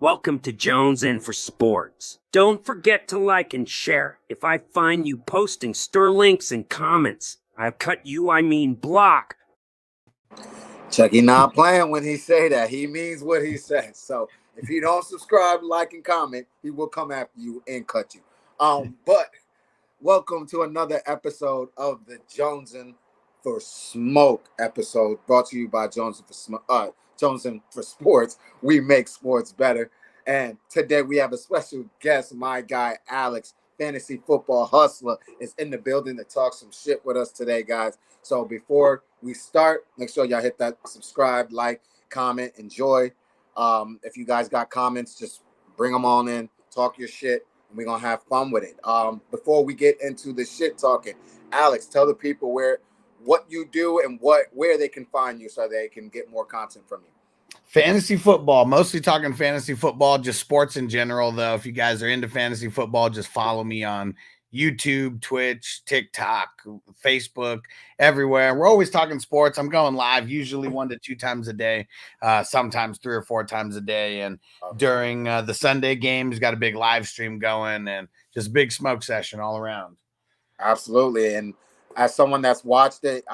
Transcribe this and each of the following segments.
Welcome to Jones and for Sports. Don't forget to like and share. If I find you posting stir links and comments, I block. Chucky not playing when he say that. He means what he says. So if you don't subscribe, like, and comment, he will come after you and cut you. But welcome to another episode of the Jones'NForSmoke episode, brought to you by Jones'NForSports. We make sports better. And today we have a special guest. My guy Alex, fantasy football hustler, is in the building to talk some shit with us today, guys. So before we start, make sure y'all hit that subscribe, like, comment, enjoy. If you guys got comments, just bring them on in, talk your shit, and we're going to have fun with it. Before we get into the shit talking, Alex, tell the people what you do and where they can find you so they can get more content from you. Fantasy football, mostly talking fantasy football, just sports in general, though. If you guys are into fantasy football, just follow me on YouTube, Twitch, TikTok, Facebook, everywhere. We're always talking sports. I'm going live usually 1 to 2 times a day, sometimes 3 or 4 times a day. And during the Sunday games, got a big live stream going and just big smoke session all around. Absolutely. And as someone that's watched it,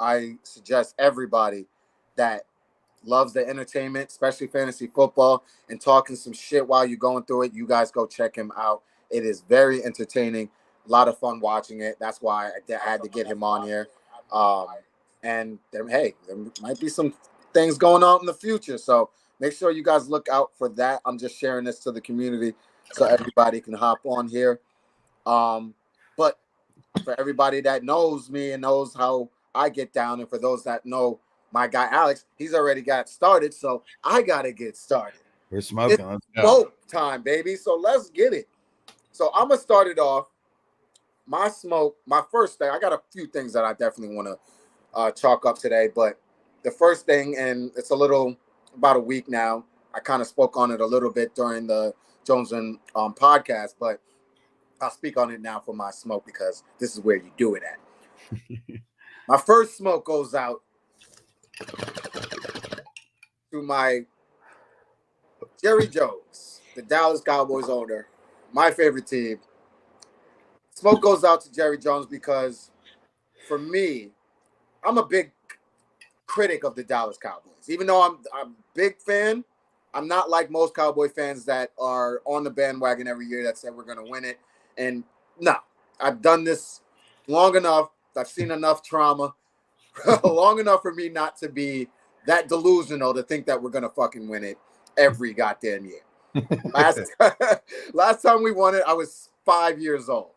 I suggest everybody that loves the entertainment, especially fantasy football, and talking some shit while you're going through it, you guys go check him out. It is very entertaining. A lot of fun watching it. That's why I had to get him on here. And there might be some things going on in the future. So make sure you guys look out for that. I'm just sharing this to the community so everybody can hop on here. But for everybody that knows me and knows how I get down, and for those that know my guy Alex, he's already got started, so I gotta get started. We're smoking. Let's go. Smoke time, baby. So let's get it. So I'm gonna start it off. My first thing. I got a few things that I definitely want to chalk up today, but the first thing, and it's about a week now. I kind of spoke on it a little bit during the Jones and podcast, but I'll speak on it now for my smoke because this is where you do it at. My first smoke goes out to my Jerry Jones, the Dallas Cowboys owner, my favorite team. Smoke goes out to Jerry Jones because, for me, I'm a big critic of the Dallas Cowboys. Even though I'm a big fan, I'm not like most Cowboy fans that are on the bandwagon every year that say we're going to win it. And no, I've done this long enough. I've seen enough trauma. Long enough for me not to be that delusional to think that we're going to fucking win it every goddamn year. Last time we won it, I was 5 years old.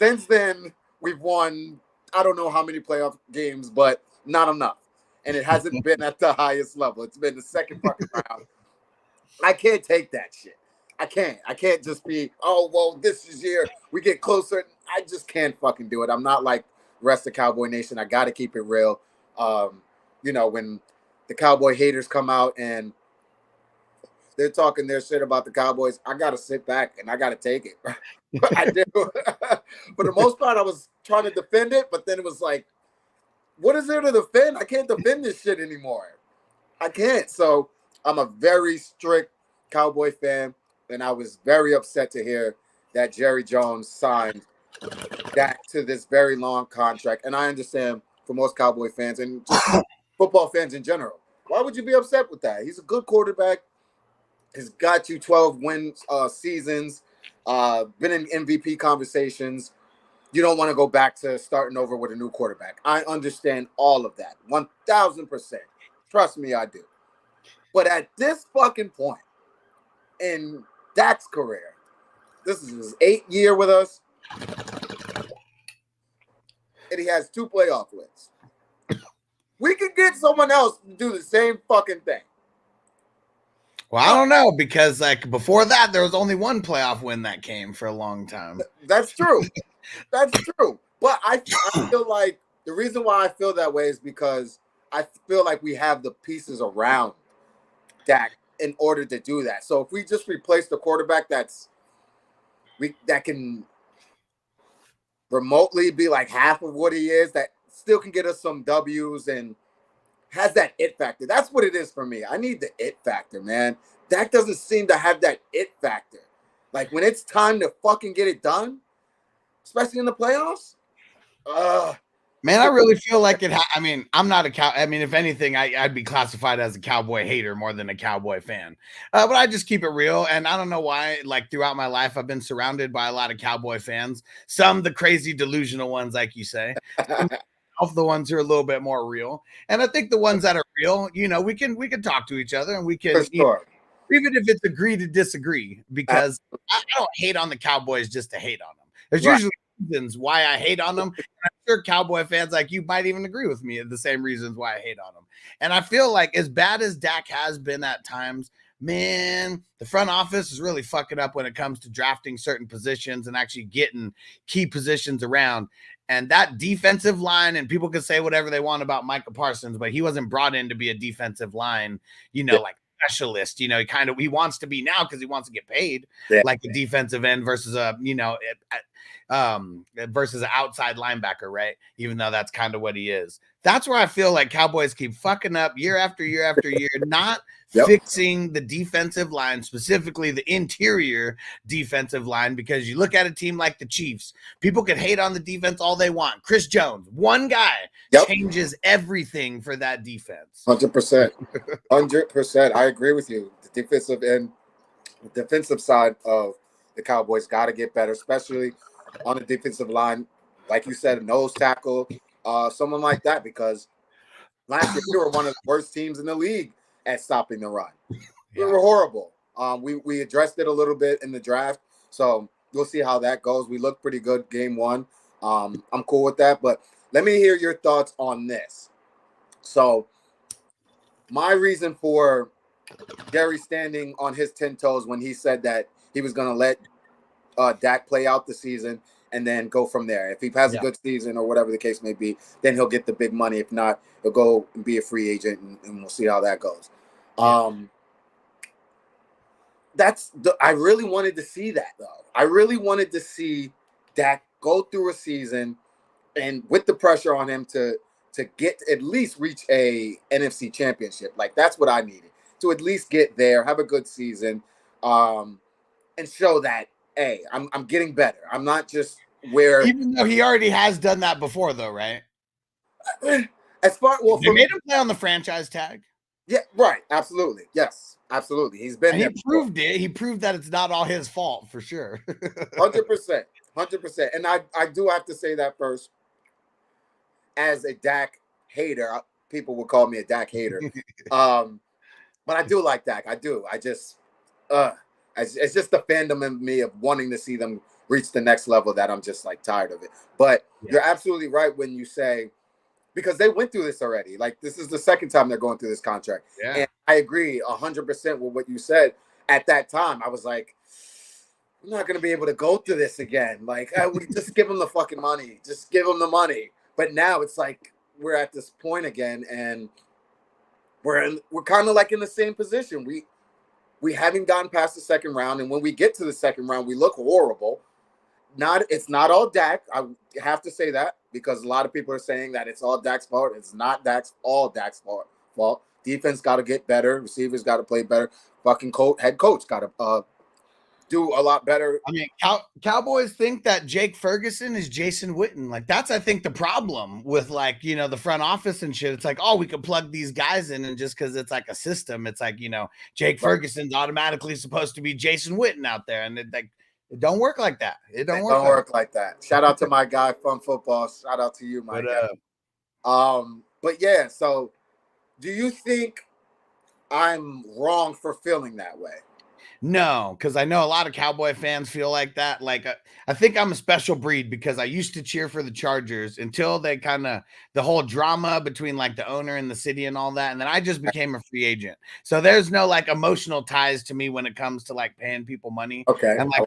Since then, we've won, I don't know how many playoff games, but not enough. And it hasn't been at the highest level. It's been the second fucking round. I can't take that shit. I can't just be, oh, well, this is year. We get closer. I just can't fucking do it. I'm not like rest of Cowboy Nation. I got to keep it real. When the Cowboy haters come out and they're talking their shit about the Cowboys, I got to sit back and I got to take it. I do. For the most part, I was trying to defend it, but then it was like, what is there to defend? I can't defend this shit anymore. I can't. So I'm a very strict Cowboy fan, and I was very upset to hear that Jerry Jones signed that to this very long contract. And I understand for most Cowboy fans and just football fans in general, why would you be upset with that? He's a good quarterback. He's got you 12 seasons, been in MVP conversations. You don't want to go back to starting over with a new quarterback. I understand all of that, 1,000%. Trust me, I do. But at this fucking point in Dak's career, this is his 8th year with us, and he has 2 playoff wins. We could get someone else to do the same fucking thing. Well, I don't know, because like before that, there was only 1 playoff win that came for a long time. That's true. That's true. But I feel like the reason why I feel that way is because I feel like we have the pieces around Dak in order to do that. So if we just replace the quarterback that can remotely be like half of what he is, that still can get us some W's and has that it factor. That's what it is for me. I need the it factor, man. Dak doesn't seem to have that it factor. Like when it's time to fucking get it done, especially in the playoffs. Man, I really feel like it. I mean, I'm not a cow. I mean, if anything, I'd be classified as a Cowboy hater more than a Cowboy fan. But I just keep it real, and I don't know why. Like throughout my life, I've been surrounded by a lot of Cowboy fans. Some the crazy delusional ones, like you say. Some of the ones who are a little bit more real, and I think the ones that are real, you know, we can talk to each other, and we can, For sure. even if it's agree to disagree, because I don't hate on the Cowboys just to hate on them. There's Right. usually reasons why I hate on them. And I'm sure Cowboy fans like you might even agree with me at the same reasons why I hate on them. And I feel like as bad as Dak has been at times, man, the front office is really fucking up when it comes to drafting certain positions and actually getting key positions around. And that defensive line, and people can say whatever they want about Micah Parsons, but he wasn't brought in to be a defensive line, you know, like specialist. You know, he wants to be now because he wants to get paid like a defensive end versus a, you know, versus an outside linebacker, right? Even though that's kind of what he is. That's where I feel like Cowboys keep fucking up year after year after year, not fixing the defensive line, specifically the interior defensive line, because you look at a team like the Chiefs, people can hate on the defense all they want. Chris Jones, one guy changes everything for that defense. 100%. 100%. I agree with you. The defensive side of the Cowboys got to get better, especially on the defensive line. Like you said, a nose tackle, someone like that, because last year we were one of the worst teams in the league at stopping the run. We were horrible. We addressed it a little bit in the draft, so we'll see how that goes. We looked pretty good game one. I'm cool with that, but let me hear your thoughts on this. So my reason for Jerry standing on his 10 toes when he said that he was going to let Dak play out the season and then go from there. If he has a good season or whatever the case may be, then he'll get the big money. If not, he'll go and be a free agent, and we'll see how that goes. I really wanted to see that, though. I really wanted to see Dak go through a season and with the pressure on him to get at least reach a NFC championship. Like, that's what I needed, to at least get there, have a good season, and show that, hey, I'm getting better. I'm not just where, even though he already has done that before, though, right? As far they made him play on the franchise tag. Yeah, right. Absolutely. Yes, absolutely. He's been there. He proved it. He proved that it's not all his fault, for sure. 100%. 100%. And I do have to say that first. As a Dak hater, people will call me a Dak hater. But I do like Dak. I do. I just, it's just the fandom in me of wanting to see them reach the next level that I'm just like tired of it. But you're absolutely right when you say, because they went through this already. Like, this is the second time they're going through this contract. Yeah. And I agree 100% with what you said. At that time, I was like, I'm not going to be able to go through this again. Like, I would just give them the fucking money. Just give them the money. But now it's like we're at this point again, and we're kind of like in the same position. We haven't gotten past the second round, and when we get to the second round, we look horrible. It's not all Dak. I have to say that, because a lot of people are saying that it's all Dak's fault. It's not all Dak's fault. Defense got to get better. Receivers got to play better. Fucking head coach got to do a lot better. I mean, Cowboys think that Jake Ferguson is Jason Witten. Like, that's, I think, the problem with, like, you know, the front office and shit. It's like, oh, we could plug these guys in, and just because it's like a system, it's like, you know, Jake Ferguson's automatically supposed to be Jason Witten out there, and it don't work like that. It don't work like that. Shout out to my guy from football. Shout out to you, my guy. But yeah, so do you think I'm wrong for feeling that way? No, because I know a lot of Cowboy fans feel like that. Like, I think I'm a special breed, because I used to cheer for the Chargers until they the whole drama between like the owner and the city and all that. And then I just became a free agent. So there's no like emotional ties to me when it comes to like paying people money. Okay. And like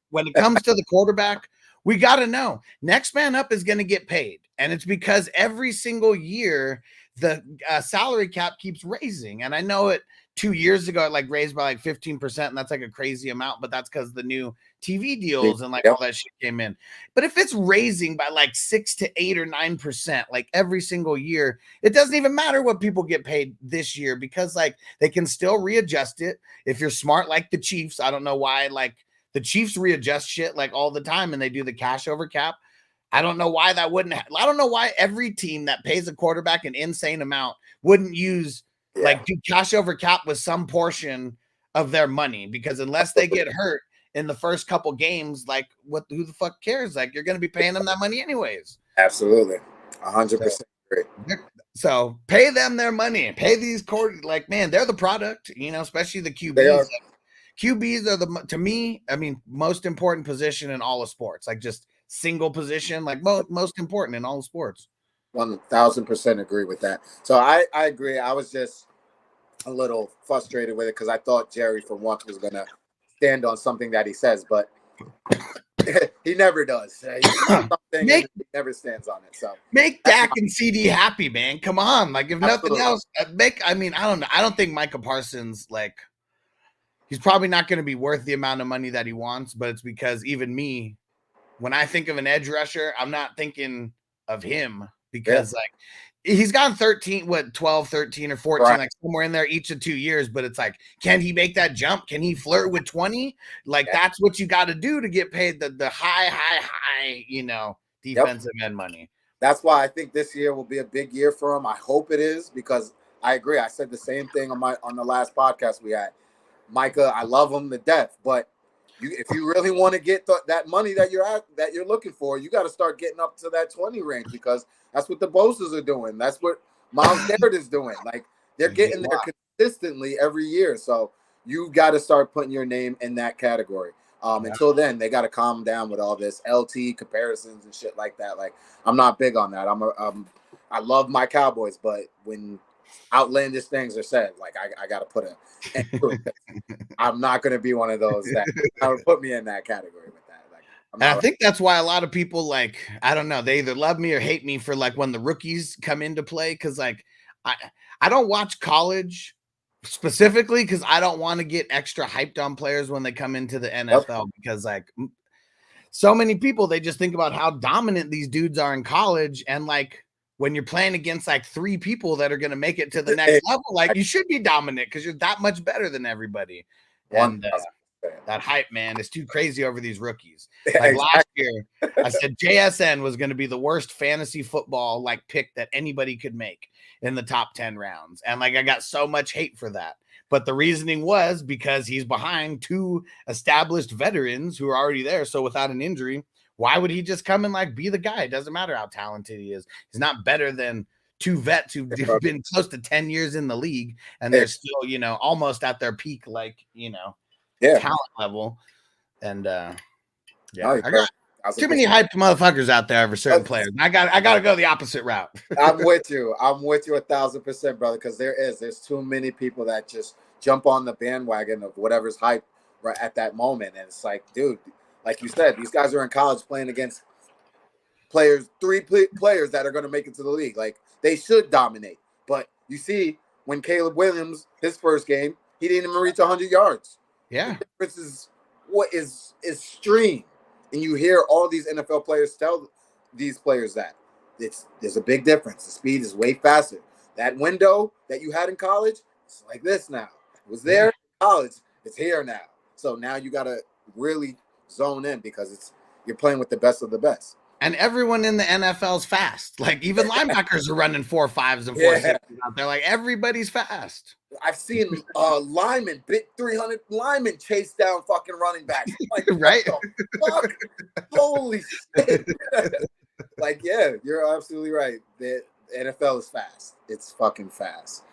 when it comes to the quarterback, we got to know next man up is going to get paid. And it's because every single year the salary cap keeps raising. And I know it 2 years ago, it like raised by like 15%, and that's like a crazy amount, but that's because the new TV deals and like all that shit came in. But if it's raising by like 6 to 8 or 9%, like every single year, it doesn't even matter what people get paid this year, because like they can still readjust it. If you're smart, like the Chiefs, I don't know why, like the Chiefs readjust shit like all the time, and they do the cash over cap. I don't know why that wouldn't. I don't know why every team that pays a quarterback an insane amount wouldn't use like do cash over cap with some portion of their money, because unless they get hurt in the first couple games, like who the fuck cares? Like you're going to be paying them that money anyways. Absolutely, 100% agree. So pay them their money. Pay these like, man, they're the product. You know, especially the QBs. They are. QBs are to me, I mean, most important position in all of sports. Like just single position, like most important in all sports. 1000% agree with that. So I agree. I was just a little frustrated with it because I thought Jerry for once was gonna stand on something that he says, but he never does. He never stands on it. So make Dak and CD happy, man. Come on, like if nothing else, I don't know. I don't think Micah Parsons, like, he's probably not going to be worth the amount of money that he wants, but it's because even me, when I think of an edge rusher, I'm not thinking of him because like he's gone 12, 13 or 14, right, like somewhere in there each of 2 years. But it's like, can he make that jump? Can he flirt with 20? Like that's what you got to do to get paid the high, you know, defensive end money. That's why I think this year will be a big year for him. I hope it is, because I agree. I said the same thing on the last podcast we had. Micah, I love him to death, but if you really want to get that money that you're looking for, you got to start getting up to that 20 range, because that's what the Bosa's are doing. That's what Miles Garrett is doing. Like they're getting there consistently every year. So you got to start putting your name in that category. Until then, they got to calm down with all this LT comparisons and shit like that. Like I'm not big on that. I love my Cowboys, but when outlandish things are said, like I got to put I'm not going to be one of those that would put me in that category with that. Like, and I think that's why a lot of people, like, I don't know, they either love me or hate me for like when the rookies come into play. Cause like, I don't watch college specifically because I don't want to get extra hyped on players when they come into the NFL, because like so many people, they just think about how dominant these dudes are in college. And like, when you're playing against like 3 people that are going to make it to the next level, like you should be dominant because you're that much better than everybody. And that hype, man, is too crazy over these rookies. Like last year, I said JSN was going to be the worst fantasy football like pick that anybody could make in the top 10 rounds. And like, I got so much hate for that. But the reasoning was because he's behind 2 established veterans who are already there. So without an injury, why would he just come and like be the guy? It doesn't matter how talented he is. He's not better than 2 vets who've been close to 10 years in the league, and they're still, you know, almost at their peak, like, you know, talent level. And I got too many hyped motherfuckers out there for certain players. And I got to go the opposite route. I'm with you 1,000%, brother, because there's too many people that just jump on the bandwagon of whatever's hype right at that moment, and it's like, dude. Like you said, these guys are in college playing against players, 3 players that are going to make it to the league. Like they should dominate. But you see, when Caleb Williams, his first game, he didn't even reach 100 yards. Yeah. The difference is what is extreme. And you hear all these NFL players tell these players that there's a big difference. The speed is way faster. That window that you had in college, it's like this now. It was there in college. It's here now. So now you got to really zone in, because you're playing with the best of the best. And everyone in the NFL's fast. Like even linebackers are running 4.5s and 4.6s out there. Like everybody's fast. I've seen linemen, big 300 linemen chase down fucking running backs. Like, right? Fuck? Holy shit. Like, yeah, you're absolutely right. The NFL is fast. It's fucking fast.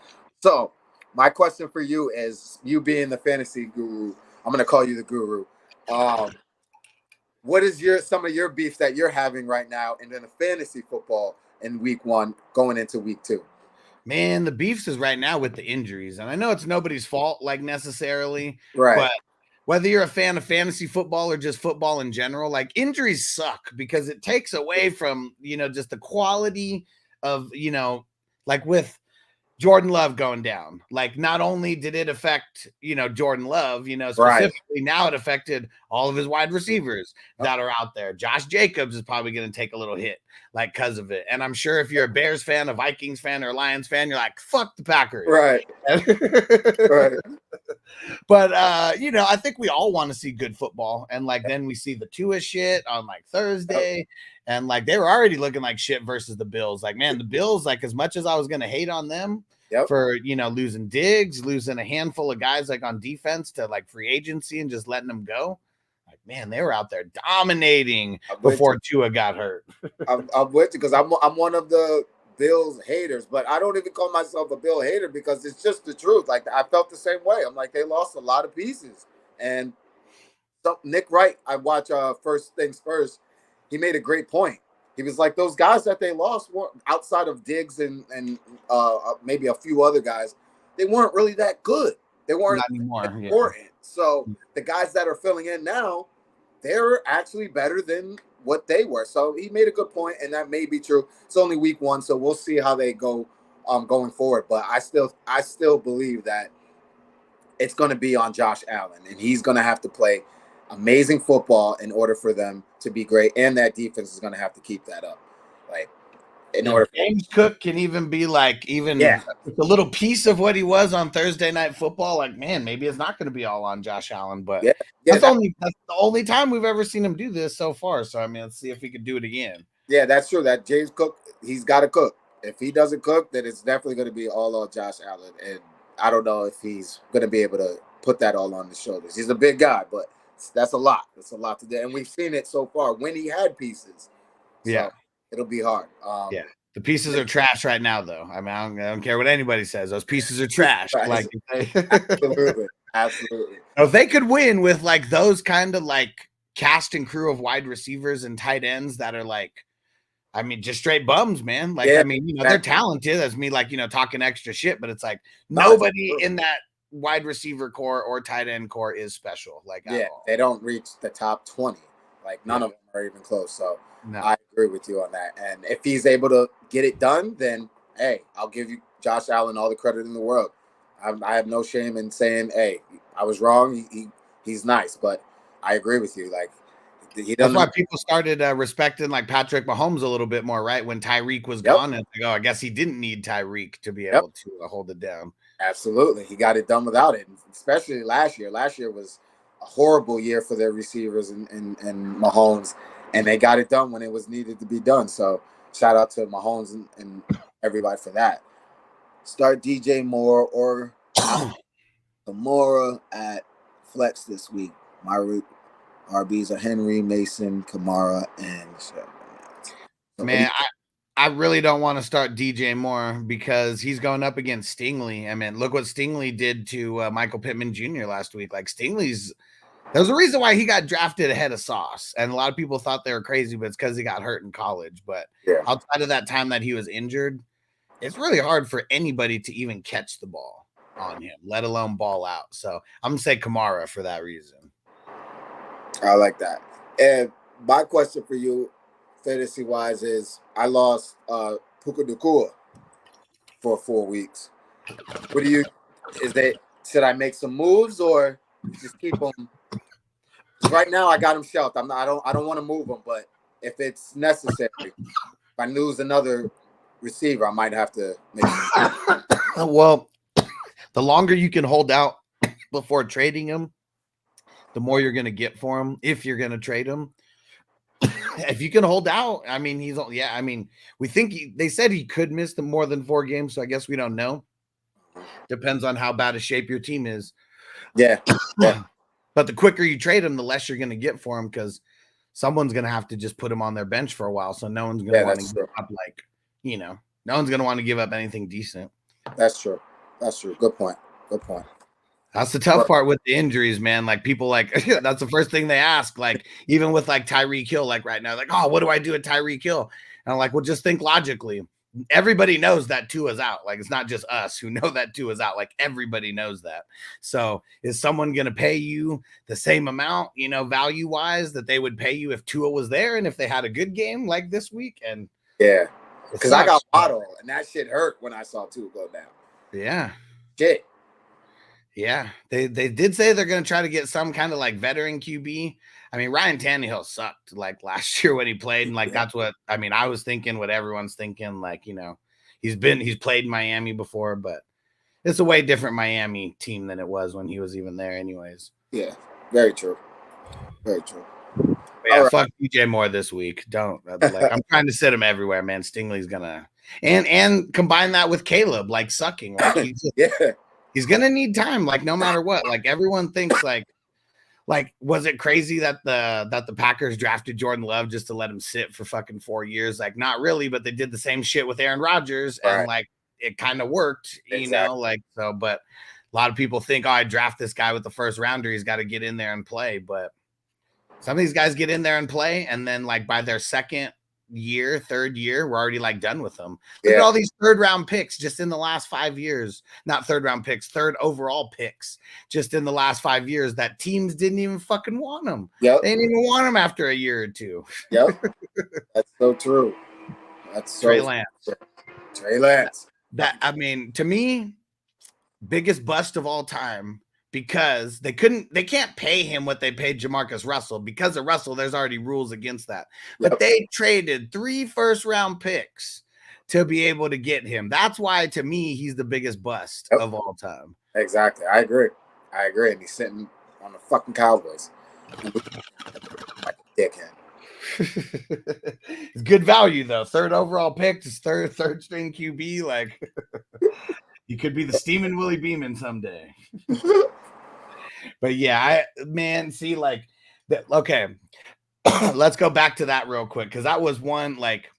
So my question for you is, you being the fantasy guru, I'm going to call you the guru. What is some of your beefs that you're having right now in the fantasy football in week 1 going into week 2? Man, the beefs is right now with the injuries. And I know it's nobody's fault, like necessarily. Right. But whether you're a fan of fantasy football or just football in general, like injuries suck because it takes away from, you know, just the quality of, you know, like with Jordan Love going down. Like, not only did it affect, Jordan Love, specifically, now it affected all of his wide receivers that are out there. Josh Jacobs is probably going to take a little hit, like, because of it. And I'm sure if you're a Bears fan, a Vikings fan, or a Lions fan, you're like, fuck the Packers. Right. Right. But, I think we all want to see good football. And, like, then we see the Tua shit on, like, Thursday. And, like, they were already looking like shit versus the Bills. Like, man, the Bills, like, as much as I was going to hate on them for, losing Diggs, losing a handful of guys, like, on defense to, like, free agency and just letting them go. Like, man, they were out there dominating before Tua got hurt. I'm with you because I'm one of the Bills haters, but I don't even call myself a Bill hater because it's just the truth. Like, I felt the same way. I'm like, they lost a lot of pieces. And Nick Wright, I watch First Things First. He made a great point. He was like, those guys that they lost were outside of Diggs and maybe a few other guys. They weren't really that good. They weren't important. Yeah. So the guys that are filling in now, they're actually better than what they were. So he made a good point, and that may be true. It's only week 1, so we'll see how they go going forward. But I still believe that it's going to be on Josh Allen, and he's going to have to play amazing football in order for them to be great, and that defense is going to have to keep that up. Like, in order, James Cook can even be like a little piece of what he was on Thursday Night Football. Like, man, maybe it's not going to be all on Josh Allen, but that's the only time we've ever seen him do this so far. So I mean, let's see if he could do it again. Yeah, that's true. That James Cook, he's got to cook. If he doesn't cook, then it's definitely going to be all on Josh Allen, and I don't know if he's going to be able to put that all on his shoulders. He's a big guy, but that's a lot. That's a lot to do, and we've seen it so far when he had pieces. So it'll be hard. The pieces are trash right now, though. I mean, I don't care what anybody says. Those pieces are trash. Like, absolutely. If they could win with like those kind of like cast and crew of wide receivers and tight ends that are like, I mean, just straight bums, man. Like, I mean, they're talented. That's me, like, talking extra shit, but it's like nobody in that wide receiver core or tight end core is special. Like, they don't reach the top 20. Like, none of them are even close. So I agree with you on that. And if he's able to get it done, then hey, I'll give you Josh Allen all the credit in the world. I have no shame in saying, hey, I was wrong. He's nice, but I agree with you. Like, he doesn't. That's why people started respecting like Patrick Mahomes a little bit more, right? When Tyreek was gone, and I guess he didn't need Tyreek to be able to hold it down. Absolutely, he got it done without it. Especially last year. Last year was a horrible year for their receivers and Mahomes, and they got it done when it was needed to be done. So shout out to Mahomes and everybody for that. Start DJ Moore or Kamara at flex this week. My RBs are Henry, Mason, Kamara, and man, I really don't want to start DJ Moore because he's going up against Stingley. I mean, look what Stingley did to Michael Pittman Jr. last week. Like, there's a reason why he got drafted ahead of Sauce, and a lot of people thought they were crazy, but it's because he got hurt in college. But outside of that time that he was injured, it's really hard for anybody to even catch the ball on him, let alone ball out. So I'm gonna say Kamara for that reason. I like that. And my question for you, fantasy wise, is I lost Puka Nacua for 4 weeks. Should I make some moves or just keep him? Right now I got him shelved. I don't want to move him, but if it's necessary, if I lose another receiver, I might have to make well, the longer you can hold out before trading him, the more you're going to get for him if you're going to trade him. If you can hold out, I mean, we think they said he could miss more than 4 games, so I guess we don't know. Depends on how bad a shape your team is. Yeah. But the quicker you trade him, the less you're going to get for him because someone's going to have to just put him on their bench for a while. So no one's going to want to give up no one's going to want to give up anything decent. That's true. Good point. That's the tough part with the injuries, man. Like, people that's the first thing they ask. Like, even with like Tyreek Hill, like right now, like, oh, what do I do with Tyreek Hill? And I'm like, well, just think logically. Everybody knows that Tua's out. Like, it's not just us who know that Tua's out. Like, everybody knows that. So is someone going to pay you the same amount, value wise that they would pay you if Tua was there and if they had a good game like this week? And Because I got Waddle, and that shit hurt when I saw Tua go down. Yeah. Shit. Yeah. They did say they're going to try to get some kind of like veteran QB. I mean, Ryan Tannehill sucked like last year when he played. And like, that's what, I mean, I was thinking what everyone's thinking. Like, you know, he's played in Miami before, but it's a way different Miami team than it was when he was even there anyways. Yeah. Very true. Very true. Yeah, fuck DJ Moore this week. Don't like I'm trying to sit him everywhere, man. Stingley's gonna and combine that with Caleb like sucking. Like he's gonna need time, like no matter what. Like everyone thinks like was it crazy that the Packers drafted Jordan Love just to let him sit for fucking 4 years? Like not really, but they did the same shit with Aaron Rodgers and like it kind of worked, you know, like so. But a lot of people think, oh, I draft this guy with the first rounder, he's got to get in there and play, but some of these guys get in there and play, and then like by their second year, third year, we're already like done with them. Look at all these third round picks just in the last 5 years. Not third round picks, third overall picks just in the last 5 years that teams didn't even fucking want them. They didn't even want them after a year or two. That's so true. That's so Trey Lance. Trey Lance. That I mean, to me, biggest bust of all time. Because they can't pay him what they paid Jamarcus Russell. Because of Russell, there's already rules against that. But they traded 3 first-round picks to be able to get him. That's why, to me, he's the biggest bust of all time. Exactly. I agree. And he's sitting on the fucking Cowboys. Like a dickhead. It's good value, though. 3rd overall pick, his third string QB. Like, he could be the steaming Willie Beeman someday. But yeah, see, like that. Okay, let's go back to that real quick because that was one like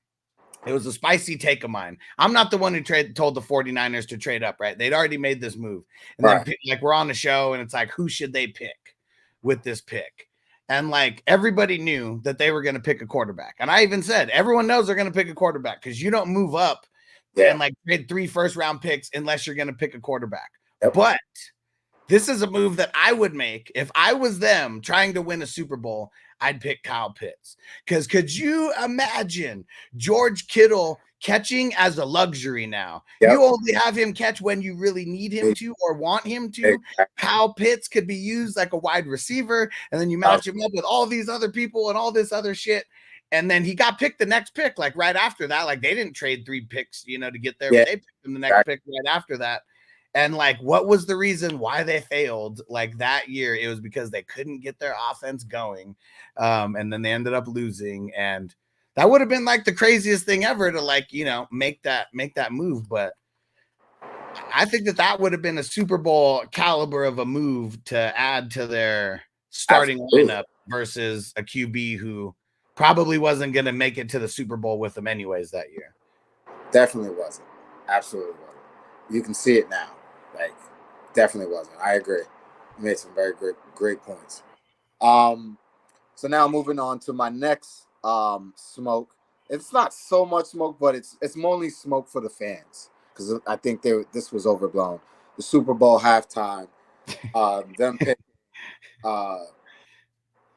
it was a spicy take of mine. I'm not the one who told the 49ers to trade up, right? They'd already made this move, and then like we're on the show, and it's like, who should they pick with this pick? And like everybody knew that they were going to pick a quarterback, and I even said everyone knows they're going to pick a quarterback because you don't move up and like trade 3 first-round picks unless you're going to pick a quarterback. But this is a move that I would make if I was them trying to win a Super Bowl. I'd pick Kyle Pitts. Because could you imagine George Kittle catching as a luxury now? You only have him catch when you really need him to or want him to. Kyle Pitts could be used like a wide receiver, and then you match him up with all these other people and all this other shit. And then he got picked the next pick, like right after that. Like they didn't trade 3 picks, you know, to get there. But they picked him the next pick right after that. And like, what was the reason why they failed? Like that year, it was because they couldn't get their offense going. And then they ended up losing. And that would have been like the craziest thing ever to like, you know, make that move. But I think that would have been a Super Bowl caliber of a move to add to their starting lineup versus a QB who probably wasn't going to make it to the Super Bowl with them anyways that year. Definitely wasn't. Absolutely wasn't. You can see it now. Like, definitely wasn't. I agree. You made some very great points. So now moving on to my next smoke. It's not so much smoke, but it's mainly smoke for the fans because I think this was overblown. The Super Bowl halftime, them picking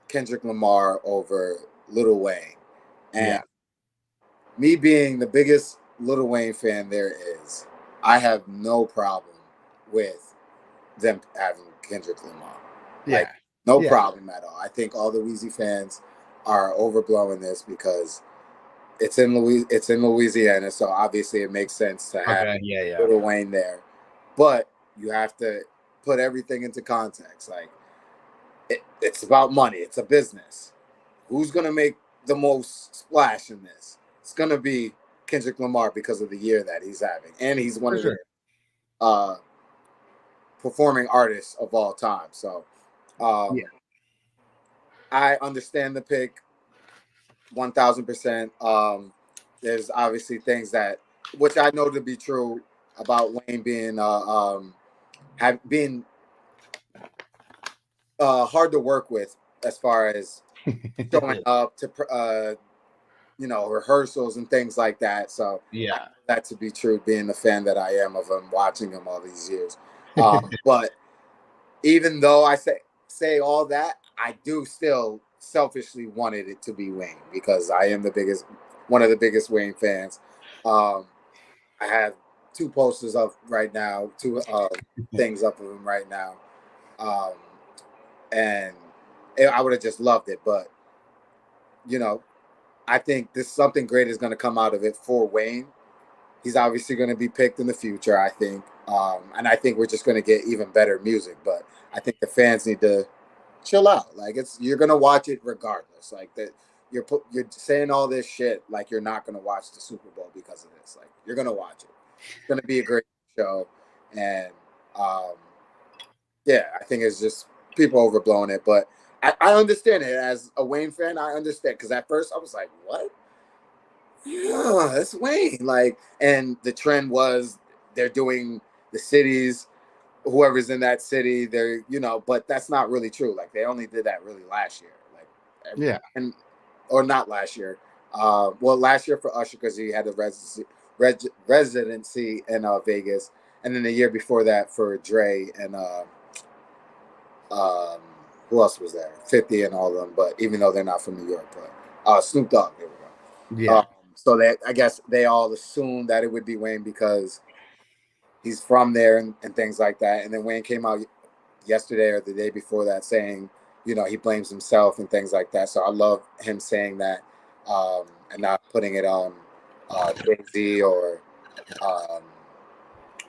Kendrick Lamar over Lil Wayne, and me being the biggest Lil Wayne fan there is, I have no problem with them having Kendrick Lamar. Like, no problem at all. I think all the Weezy fans are overblowing this because it's in Louisiana, so obviously it makes sense to have Lil Wayne there. But you have to put everything into context. Like, it's about money. It's a business. Who's going to make the most splash in this? It's going to be Kendrick Lamar because of the year that he's having. And he's one of the performing artists of all time. So I understand the pick 1,000%. There's obviously things which I know to be true about Wayne being hard to work with as far as showing up to rehearsals and things like that. So I know that to be true, being the fan that I am of him, watching him all these years. But even though I say all that, I do still selfishly wanted it to be Wayne because I am one of the biggest Wayne fans. I have 2 posters up right now, 2 things up of him right now, um, and I would have just loved it. But you know, I think this something great is going to come out of it for Wayne. He's obviously going to be picked in the future, I think, and I think we're just going to get even better music. But I think the fans need to chill out. Like you're going to watch it regardless. Like that, you're saying all this shit like you're not going to watch the Super Bowl because of this. Like you're going to watch it. It's going to be a great show, and um, yeah, I think it's just people overblowing it. But I understand it as a Wayne fan. I understand because at first I was like, what? Yeah, that's Wayne. Like, and the trend was they're doing the cities, whoever's in that city, they're, but that's not really true. Like, they only did that really last year. Like, Yeah. Or not last year. Well, last year for Usher because he had the residency in Vegas, and then the year before that for Dre and who else was there? 50 and all of them. But even though they're not from New York, but Snoop Dogg, there we go. Yeah. So that I guess they all assumed that it would be Wayne because he's from there and things like that. And then Wayne came out yesterday or the day before that saying, he blames himself and things like that. So I love him saying that and not putting it on Jay-Z or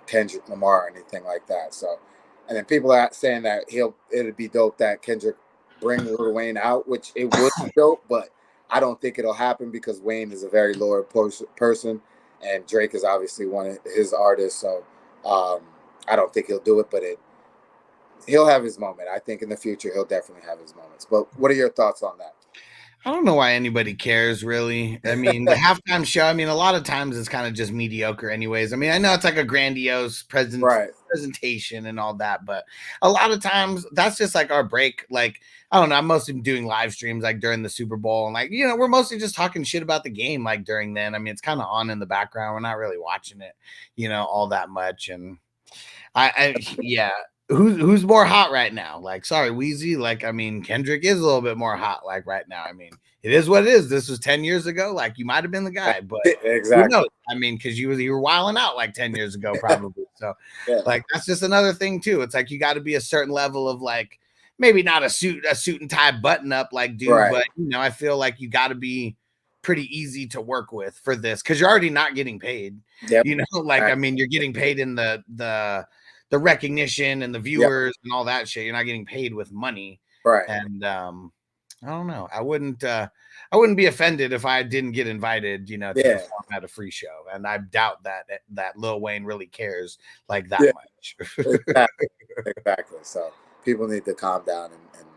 Kendrick Lamar or anything like that. So, and then people are saying that it'd be dope that Kendrick bring Lil Wayne out, which it would be dope, but I don't think it'll happen because Wayne is a very loyal person, and Drake is obviously one of his artists. So I don't think he'll do it, but he'll have his moment. I think in the future he'll definitely have his moments. But what are your thoughts on that? I don't know why anybody cares, really. I mean, the halftime show, a lot of times it's kind of just mediocre anyways. I know it's like a grandiose presentation and all that, but a lot of times that's just like our break. Like, I don't know, I'm mostly doing live streams like during the Super Bowl, and like, we're mostly just talking shit about the game like during then. It's kind of on in the background. We're not really watching it, all that much. And yeah. Who's more hot right now? Like, sorry, Wheezy. Like, Kendrick is a little bit more hot. Like right now, it is what it is. This was 10 years ago. Like, you might have been the guy, but exactly. Who knows? Because you were wilding out like 10 years ago, probably. So, like, that's just another thing too. It's like you got to be a certain level of like, maybe not a suit and tie button up like dude, but I feel like you got to be pretty easy to work with for this because you're already not getting paid. Yep. Like you're getting paid in the recognition and the viewers and all that shit. You're not getting paid with money. Right. And I don't know. I wouldn't be offended if I didn't get invited, to perform at a free show. And I doubt that Lil Wayne really cares like that much. Exactly. So people need to calm down and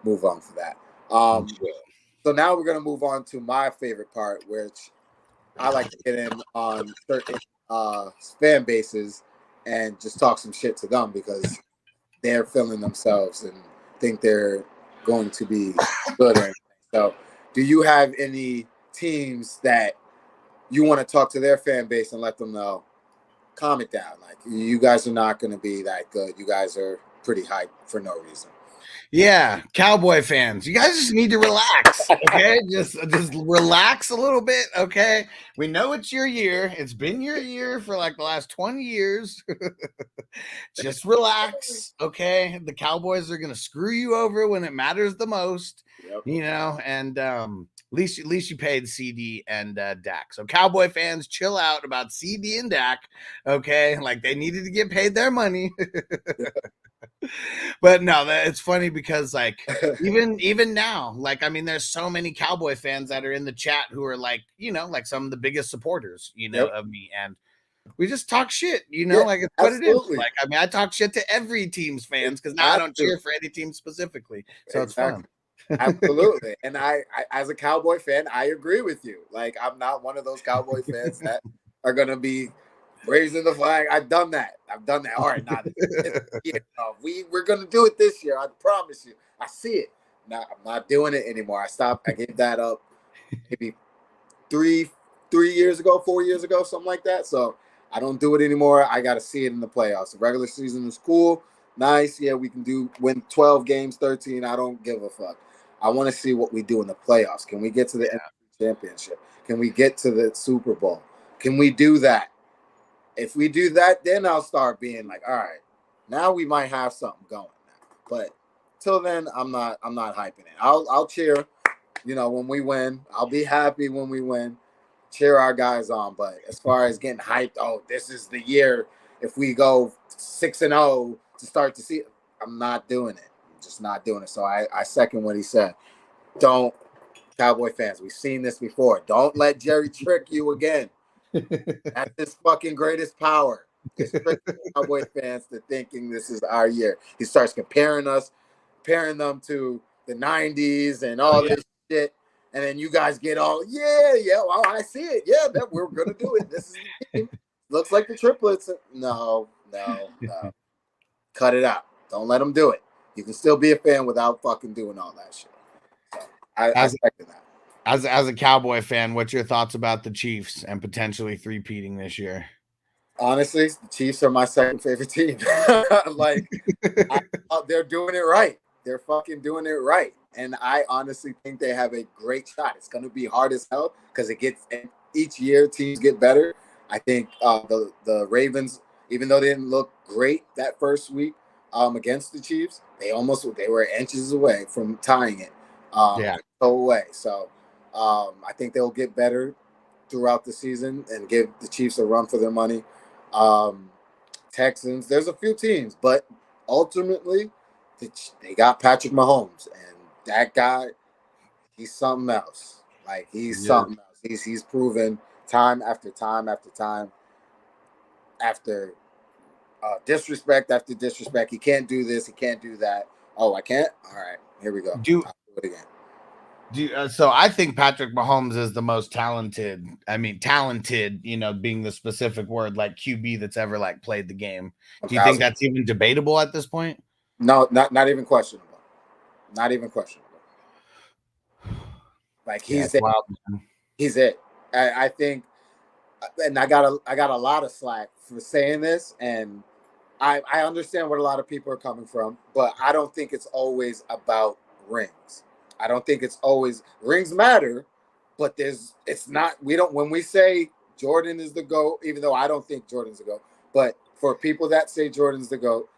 move on for that. So now we're going to move on to my favorite part, which I like to get in on certain fan bases and just talk some shit to them because they're feeling themselves and think they're going to be good. So do you have any teams that you want to talk to their fan base and let them know, calm it down? Like, you guys are not going to be that good. You guys are pretty hype for no reason. Yeah, Cowboy fans, you guys just need to relax, okay? just relax a little bit, okay? We know it's your year. It's been your year for like the last 20 years. Just relax, okay? The Cowboys are gonna screw you over when it matters the most, and at least you paid CD and Dak. So Cowboy fans, chill out about CD and Dak, okay? Like, they needed to get paid their money. But no, it's funny because like even now, like there's so many Cowboy fans that are in the chat who are like, like some of the biggest supporters, of me, and we just talk shit, like it's what absolutely. It is. Like I talk shit to every team's fans because now I don't cheer for any team specifically, so it's fun. Absolutely. And I as a Cowboy fan, I agree with you. Like, I'm not one of those Cowboy fans that are gonna be raising the flag. I've done that. All right, now we're gonna do it this year. I promise you. I see it. Now I'm not doing it anymore. I gave that up maybe 4 years ago, something like that. So I don't do it anymore. I got to see it in the playoffs. The regular season is cool, nice. Yeah, we can win 12 games, 13. I don't give a fuck. I want to see what we do in the playoffs. Can we get to the NFC Championship? Can we get to the Super Bowl? Can we do that? If we do that, then I'll start being like, all right, now we might have something going. But till then, I'm not hyping it. I'll cheer, when we win. I'll be happy when we win. Cheer our guys on. But as far as getting hyped, this is the year. If we go 6-0 to start to see, I'm not doing it. I'm just not doing it. So I second what he said. Don't, Cowboy fans, we've seen this before. Don't let Jerry trick you again. That's his fucking greatest power. It's tricking Cowboy fans to thinking this is our year. He starts comparing them to the 90s and all this shit. And then you guys get all, well, I see it. Yeah, that we're going to do it. This is the team. Looks like the triplets. No. Cut it out. Don't let them do it. You can still be a fan without fucking doing all that shit. So I second that. As a Cowboy fan, what's your thoughts about the Chiefs and potentially three-peating this year? Honestly, the Chiefs are my second favorite team. They're doing it right. They're fucking doing it right. And I honestly think they have a great shot. It's going to be hard as hell because each year teams get better. I think the Ravens, even though they didn't look great that first week against the Chiefs, they were inches away from tying it. Away. So I think they'll get better throughout the season and give the Chiefs a run for their money. Texans, there's a few teams, but ultimately they got Patrick Mahomes, and that guy, he's something else. Like something else. He's proven time after time after time after disrespect after disrespect. He can't do this. He can't do that. Oh, I can't. All right, here we go. I'll do it again. So I think Patrick Mahomes is the most talented. I mean, talented, being the specific word, like QB that's ever like played the game. Do you think that's even debatable at this point? No, not even questionable. Not even questionable. Like he's it. I think, and I got a lot of slack for saying this, and I understand where a lot of people are coming from, but I don't think it's always about rings. I don't think it's always rings matter, but when we say Jordan is the GOAT, even though I don't think Jordan's the GOAT, but for people that say Jordan's the GOAT,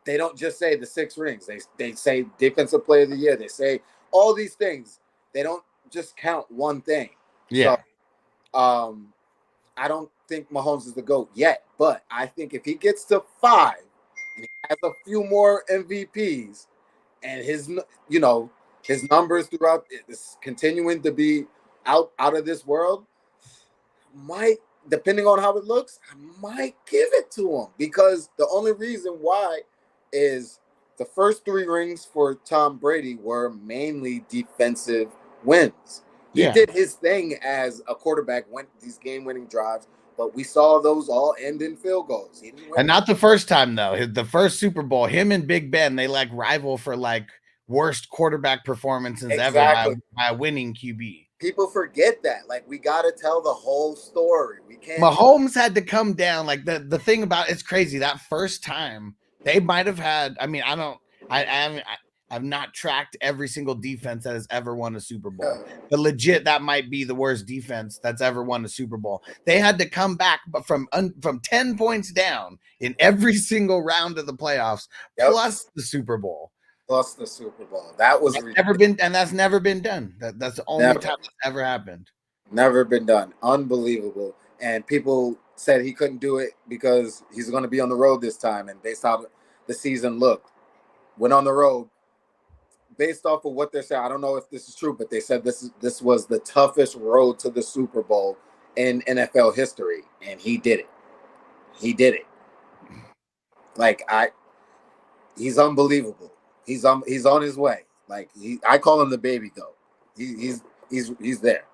they don't just say the 6 rings. They say defensive player of the year. They say all these things. They don't just count one thing. Yeah. So, I don't think Mahomes is the GOAT yet, but I think if he gets to 5 and he has a few more MVPs, and his numbers throughout is continuing to be out of this world, depending on how it looks, I might give it to him, because the only reason why is the first 3 rings for Tom Brady were mainly defensive wins. He did his thing as a quarterback, went these game-winning drives, but we saw those all end in field goals. And not the first time, though. The first Super Bowl, him and Big Ben, they rival for worst quarterback performances ever by winning QB. People forget that. We got to tell the whole story. We can't. Mahomes had to come down. The thing about it's crazy. That first time they might have had. I mean, I've not tracked every single defense that has ever won a Super Bowl. But legit, that might be the worst defense that's ever won a Super Bowl. They had to come back from 10 points down in every single round of the playoffs, plus the Super Bowl. That was that's never been done. That's the only time it's ever happened. Never been done. Unbelievable. And people said he couldn't do it because he's going to be on the road this time. And based on how the season looked, went on the road. Based off of what they're saying, I don't know if this is true, but they said this was the toughest road to the Super Bowl in NFL history, and he did it. He did it. He's unbelievable. He's on his way. I call him the baby goat. He's there.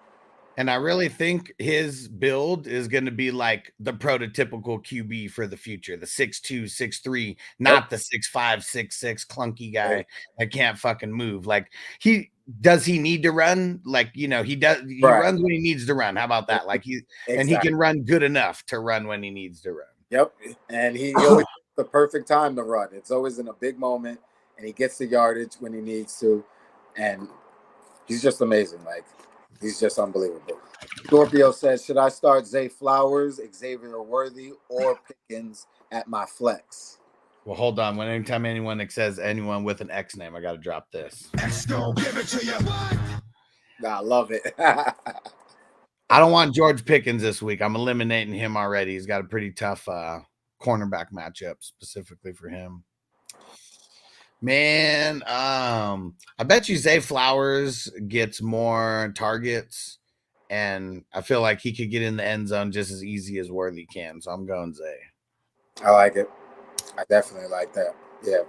And I really think his build is going to be the prototypical QB for the future, the 6'2", 6'3", not the 6'5", 6'6" clunky guy that can't fucking move. He need to run? He does. He runs when he needs to run. How about that? And he can run good enough to run when he needs to run. Yep. And he always the perfect time to run. It's always in a big moment, and he gets the yardage when he needs to, and he's just amazing. He's just unbelievable. Scorpio says, should I start Zay Flowers, Xavier Worthy, or Pickens at my flex? Well, hold on. Anytime anyone says anyone with an X name, I got to drop this. X gon' give it to you. Nah, I love it. I don't want George Pickens this week. I'm eliminating him already. He's got a pretty tough cornerback matchup specifically for him. Man, I bet you Zay Flowers gets more targets, and I feel like he could get in the end zone just as easy as Worthy can. So I'm going Zay. I like it. I definitely like that. Yeah.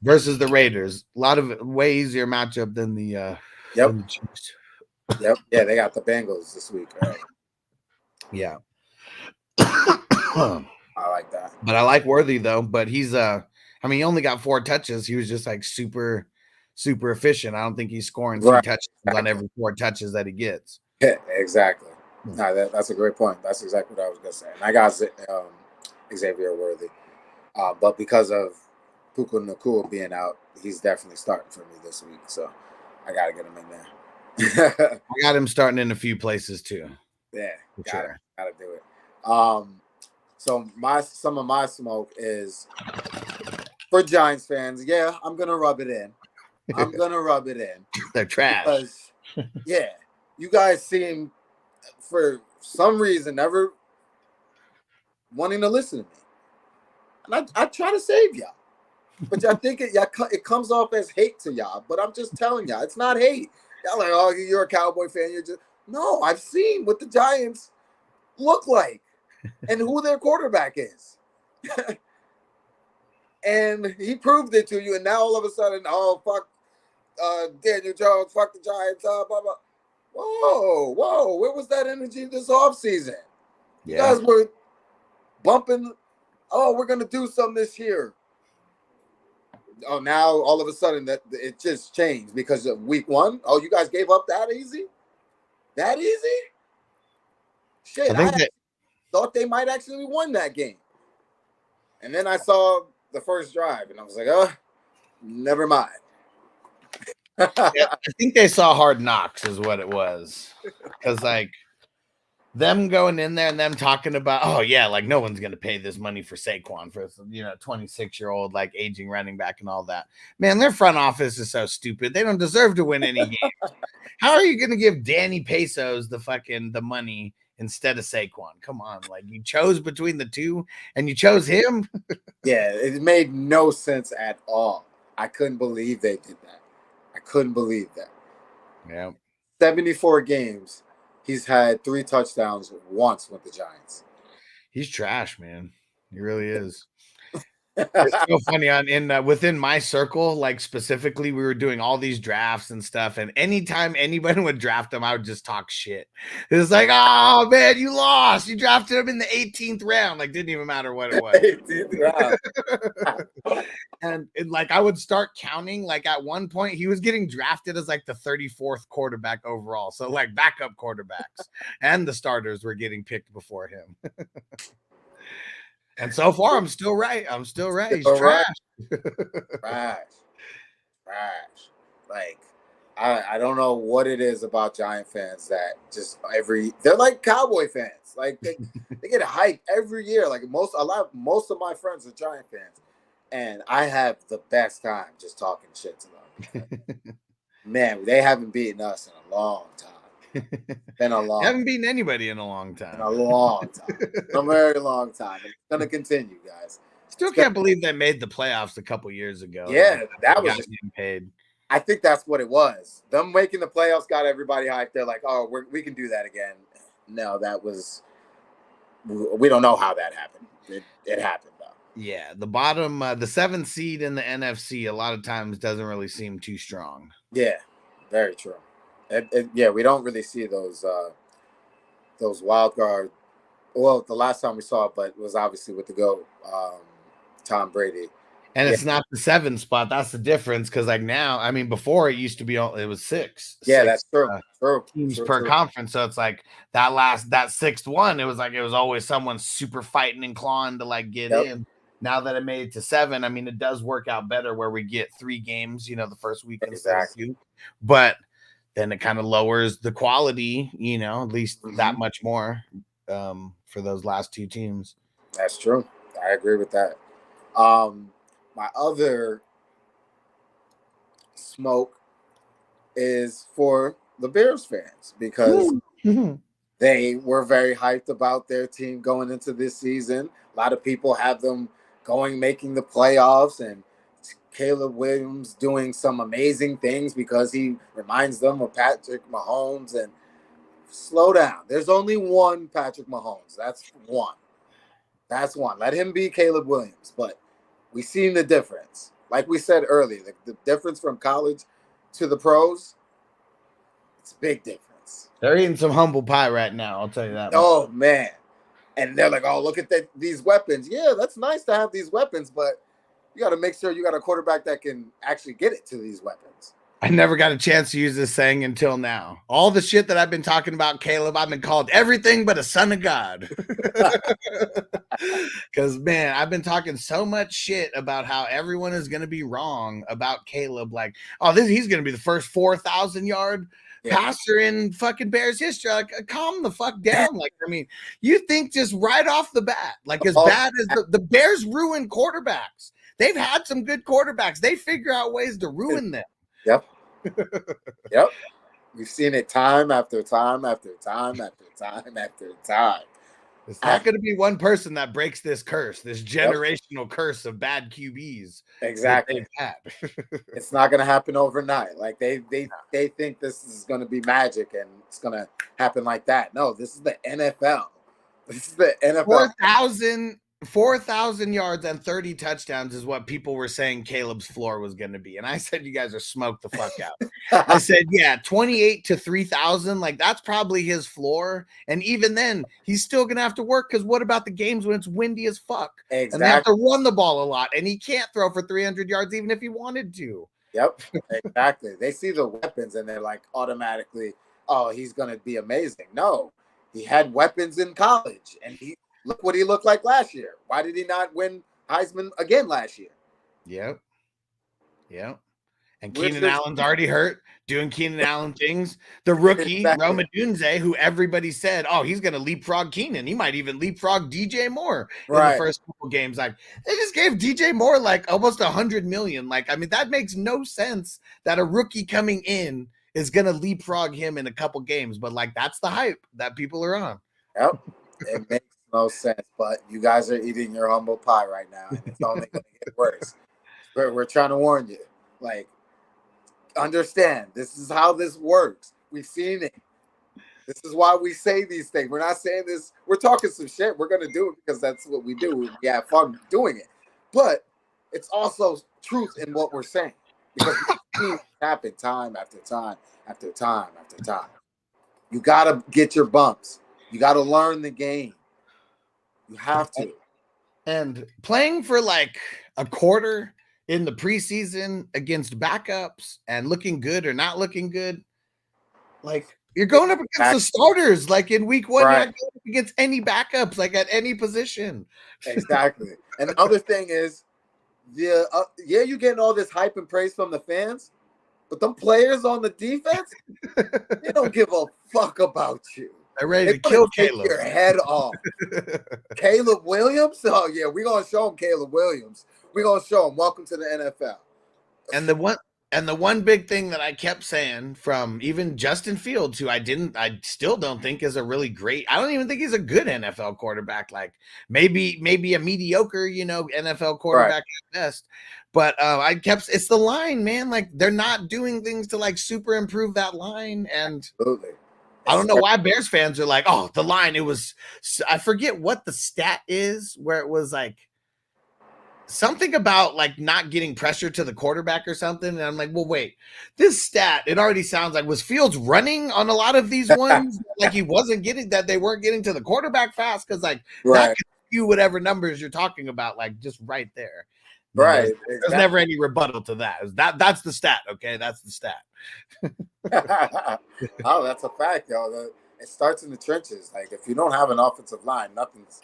Versus the Raiders. A lot of way easier matchup than the than the Chiefs. Yep. Yeah, they got the Bengals this week. Right? Yeah. I like that. But I like Worthy though. But he's he only got 4 touches. He was just like super efficient. I don't think he's scoring 3 touches on every 4 touches that he gets. Yeah, exactly. No, that's a great point. That's exactly what I was gonna say. And I got Xavier Worthy. But because of Puka Nacua being out, he's definitely starting for me this week. So I gotta get him in there. I got him starting in a few places too. Yeah, gotta do it. So some of my smoke is for Giants fans. Yeah, I'm gonna rub it in. They're trash. Because, yeah, you guys seem for some reason never wanting to listen to me, and I try to save y'all, but I think it comes off as hate to y'all. But I'm just telling y'all, it's not hate. Y'all like, oh, you're a Cowboy fan. No. I've seen what the Giants look like and who their quarterback is. And he proved it to you. And now all of a sudden, oh, fuck Daniel Jones, fuck the Giants, blah, blah. Whoa. Where was that energy this offseason? You guys were bumping, oh, we're going to do something this year. Oh, now all of a sudden that it just changed because of week 1. Oh, you guys gave up that easy? That easy? Shit, I thought they might actually won that game. And then I saw the first drive, and I was like, oh, never mind. I think they saw Hard Knocks is what it was. Because, like, them going in there and them talking about, oh, yeah, like, no one's going to pay this money for Saquon, for 26-year-old, like, aging running back and all that. Man, their front office is so stupid. They don't deserve to win any games. How are you going to give Danny Pesos the money instead of Saquon? Come on. Like, you chose between the two and you chose him? Yeah, it made no sense at all. I couldn't believe they did that. I couldn't believe that. Yeah. 74 games. He's had 3 touchdowns once with the Giants. He's trash, man. He really is. It's so funny within my circle, like specifically, we were doing all these drafts and stuff. And anytime anybody would draft him, I would just talk shit. It was like, oh man, you lost. You drafted him in the 18th round. Like, didn't even matter what it was. 18th round. and like, I would start counting. Like, at one point, he was getting drafted as like the 34th quarterback overall. So like backup quarterbacks and the starters were getting picked before him. And so far, I'm still right. He's trash. Trash. Like, I don't know what it is about Giant fans that just they're like Cowboy fans. Like they get hyped every year. Like most of my friends are Giant fans, and I have the best time just talking shit to them. Man, they haven't beaten us in a long time. Been a long. Haven't beaten anybody in a long time. In a long time. A very long time. It's gonna continue, guys. Still can't believe they made the playoffs a couple years ago. Yeah, that was just getting paid. I think that's what it was. Them making the playoffs got everybody hyped. They're like, oh, we can do that again. No, we don't know how that happened. It happened though. Yeah, the bottom, the 7th seed in the NFC, a lot of times doesn't really seem too strong. Yeah, very true. Yeah, we don't really see those wild card. Well, the last time we saw it, but it was obviously with the GOAT, Tom Brady. And it's not the 7th spot. That's the difference. Because like now, I mean, before it used to be it was 6. Yeah, that's true. True. Teams per conference. So it's like that 6th one. It was always someone super fighting and clawing to like get in. Now that it made it to 7, I mean, it does work out better where we get 3 games. The first week instead of 2. But then it kind of lowers the quality, at least that much more for those last two teams. That's true. I agree with that. My other smoke is for the Bears fans because they were very hyped about their team going into this season. A lot of people have them making the playoffs, and Caleb Williams doing some amazing things because he reminds them of Patrick Mahomes. And slow down. There's only one Patrick Mahomes. That's one. Let him be Caleb Williams. But we've seen the difference. Like we said earlier, the difference from college to the pros, it's a big difference. They're eating some humble pie right now, I'll tell you that. Oh, man. And they're like, oh, look at these weapons. Yeah, that's nice to have these weapons, but you got to make sure you got a quarterback that can actually get it to these weapons. I never got a chance to use this saying until now. All the shit that I've been talking about, Caleb, I've been called everything but a son of God. Because, man, I've been talking so much shit about how everyone is going to be wrong about Caleb. Like, he's going to be the first 4,000-yard passer in fucking Bears history. Like, calm the fuck down. Like, I mean, you think just right off the bat, like as bad as the Bears ruin quarterbacks. They've had some good quarterbacks. They figure out ways to ruin them. Yep. We've seen it time after time after time after time after time. It's not going to be one person that breaks this curse, this generational curse of bad QBs. Exactly. It's not going to happen overnight. Like they think this is going to be magic and it's going to happen like that. No, this is the NFL. This is the NFL. 4,000 yards and 30 touchdowns is what people were saying Caleb's floor was going to be. And I said, you guys are smoked the fuck out. I said, 28 to 3,000. Like, that's probably his floor. And even then, he's still going to have to work because what about the games when it's windy as fuck? Exactly. And they have to run the ball a lot. And he can't throw for 300 yards even if he wanted to. Yep, exactly. They see the weapons and they're like automatically, oh, he's going to be amazing. No, he had weapons in college and look what he looked like last year. Why did he not win Heisman again last year? Yep. And Keenan Allen's already hurt, doing Keenan Allen things. The rookie, Rome Odunze, who everybody said, oh, he's going to leapfrog Keenan. He might even leapfrog DJ Moore in the first couple games. Like, they just gave DJ Moore like almost $100 million. Like, I mean, that makes no sense that a rookie coming in is going to leapfrog him in a couple games. But, like, that's the hype that people are on. Yep. It makes no sense, but you guys are eating your humble pie right now, and it's only going to get worse. We're trying to warn you. Like, understand, this is how this works. We've seen it. This is why we say these things. We're not saying this. We're talking some shit. We're going to do it because that's what we do. We have fun doing it. But it's also truth in what we're saying because it happen time after time after time after time. You got to get your bumps. You got to learn the game. You have to. And playing for like a quarter in the preseason against backups and looking good or not looking good, like you're going up against the starters. Like in week one, you're not going up against any backups, like at any position. Exactly. And the other thing is, you're getting all this hype and praise from the fans, but them players on the defense, they don't give a fuck about you. They're ready to kill Caleb. Your head off. Caleb Williams? Oh, yeah, we're going to show him Caleb Williams. We're going to show him welcome to the NFL. And the one big thing that I kept saying from even Justin Fields, who I still don't think is a really great, I don't even think he's a good NFL quarterback. Like maybe a mediocre, NFL quarterback at best. But it's the line, man. Like they're not doing things to like super improve that line. And absolutely. I don't know why Bears fans are like, oh, the line, I forget what the stat is where it was like something about like not getting pressure to the quarterback or something. And I'm like, well, wait, this stat, it already sounds like, was Fields running on a lot of these ones? Like he wasn't getting that, they weren't getting to the quarterback fast. Cause like that could skew whatever numbers you're talking about, like just right there. Right. There's never any rebuttal to that. That's the stat. Okay. That's the stat. Oh, that's a fact, yo. It starts in the trenches. Like if you don't have an offensive line, nothing's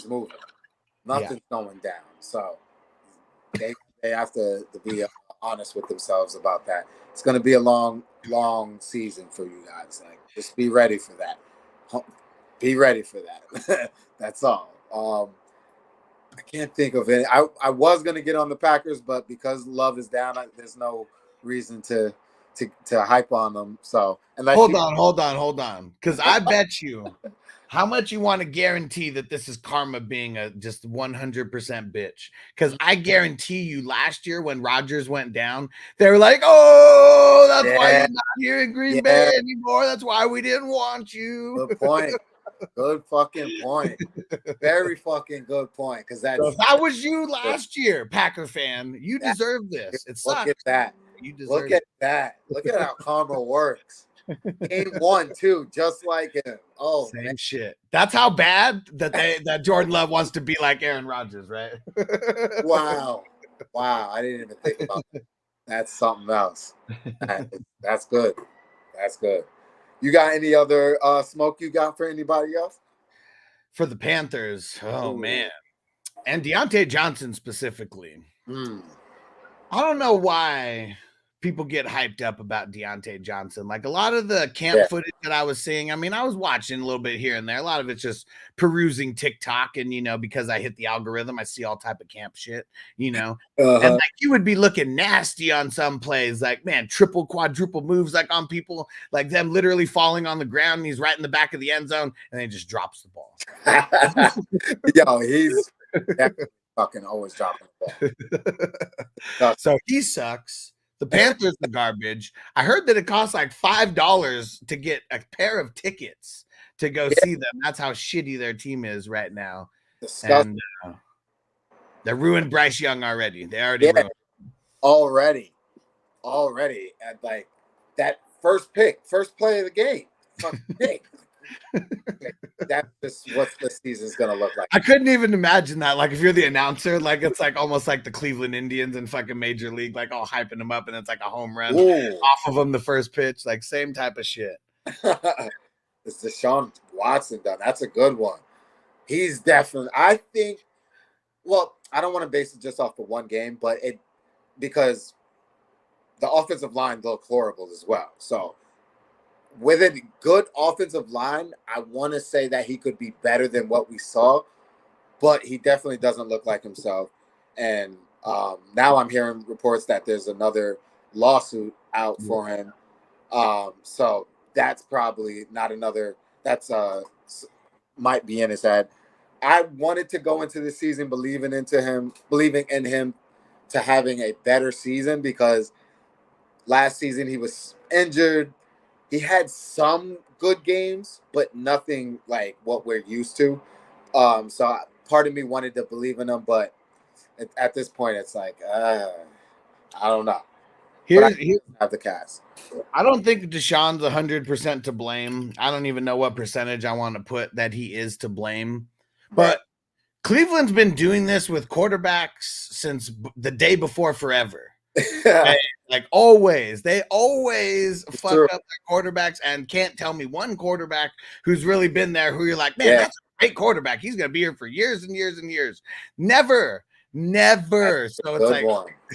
moving, nothing's going down. So they have to be honest with themselves about that. It's going to be a long long season for you guys. Like, just be ready for that. Be ready for that. That's all. I can't think of any. I was gonna get on the Packers, but because Love is down, there's no reason to hype on them. So hold on, because I bet you how much you want to guarantee that this is karma being a just 100% bitch. Because I guarantee you, last year when Rodgers went down, they were like, "Oh, that's why you're not here in Green Bay anymore. That's why we didn't want you." Good point. Good fucking point. Very fucking good point. Because so if that was you last year, Packer fan, you deserve this. It sucks. Look at that. You deserve Look at that. Look at how karma works. Game 1, too, just like him. Oh, same man. shit. That's how bad that Jordan Love wants to be like Aaron Rodgers, right? Wow. I didn't even think about that. That's something else. That's good. That's good. You got any other smoke you got for anybody else? For the Panthers, man. And Deontay Johnson specifically. I don't know why people get hyped up about Deontay Johnson. Like a lot of the camp footage that I was seeing, I mean, I was watching a little bit here and there. A lot of it's just perusing TikTok, and because I hit the algorithm, I see all type of camp shit, and like you would be looking nasty on some plays, like man, triple, quadruple moves, like on people, like them literally falling on the ground. And he's right in the back of the end zone, and then he just drops the ball. Yo, he's fucking always dropping the ball. So he sucks. The Panthers are garbage. I heard that it costs like $5 to get a pair of tickets to go see them. That's how shitty their team is right now. And they ruined Bryce Young already. They already ruined him. Already. And like that first play of the game. Fucking pick. That's just what the season's gonna look like. I couldn't even imagine that. Like if you're the announcer, like it's like almost like the Cleveland Indians in fucking Major League, like all hyping them up, and it's like a home run off of them the first pitch, like same type of shit. It's Deshaun Watson done. That's a good one. He's definitely. I think. Well, I don't want to base it just off the one game, but because the offensive line looked horrible as well. So. With a good offensive line, I want to say that he could be better than what we saw, but he definitely doesn't look like himself. And now I'm hearing reports that there's another lawsuit out for him. So that's probably not another. That's might be in his head. I wanted to go into the season believing in him to having a better season because last season he was injured. He had some good games, but nothing like what we're used to. So part of me wanted to believe in him, but at this point, it's like I don't know. Here's have the cast. I don't think Deshaun's 100% to blame. I don't even know what percentage I want to put that he is to blame. But Cleveland's been doing this with quarterbacks since the day before forever. Like always, they always fuck up their quarterbacks and can't tell me one quarterback who's really been there who you're like, man, that's a great quarterback. He's going to be here for years and years and years. Never. So it's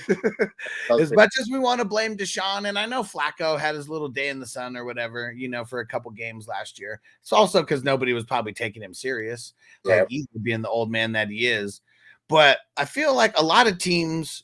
like, as much as we want to blame Deshaun, and I know Flacco had his little day in the sun or whatever, for a couple games last year. It's also because nobody was probably taking him serious, like he's being the old man that he is. But I feel like a lot of teams,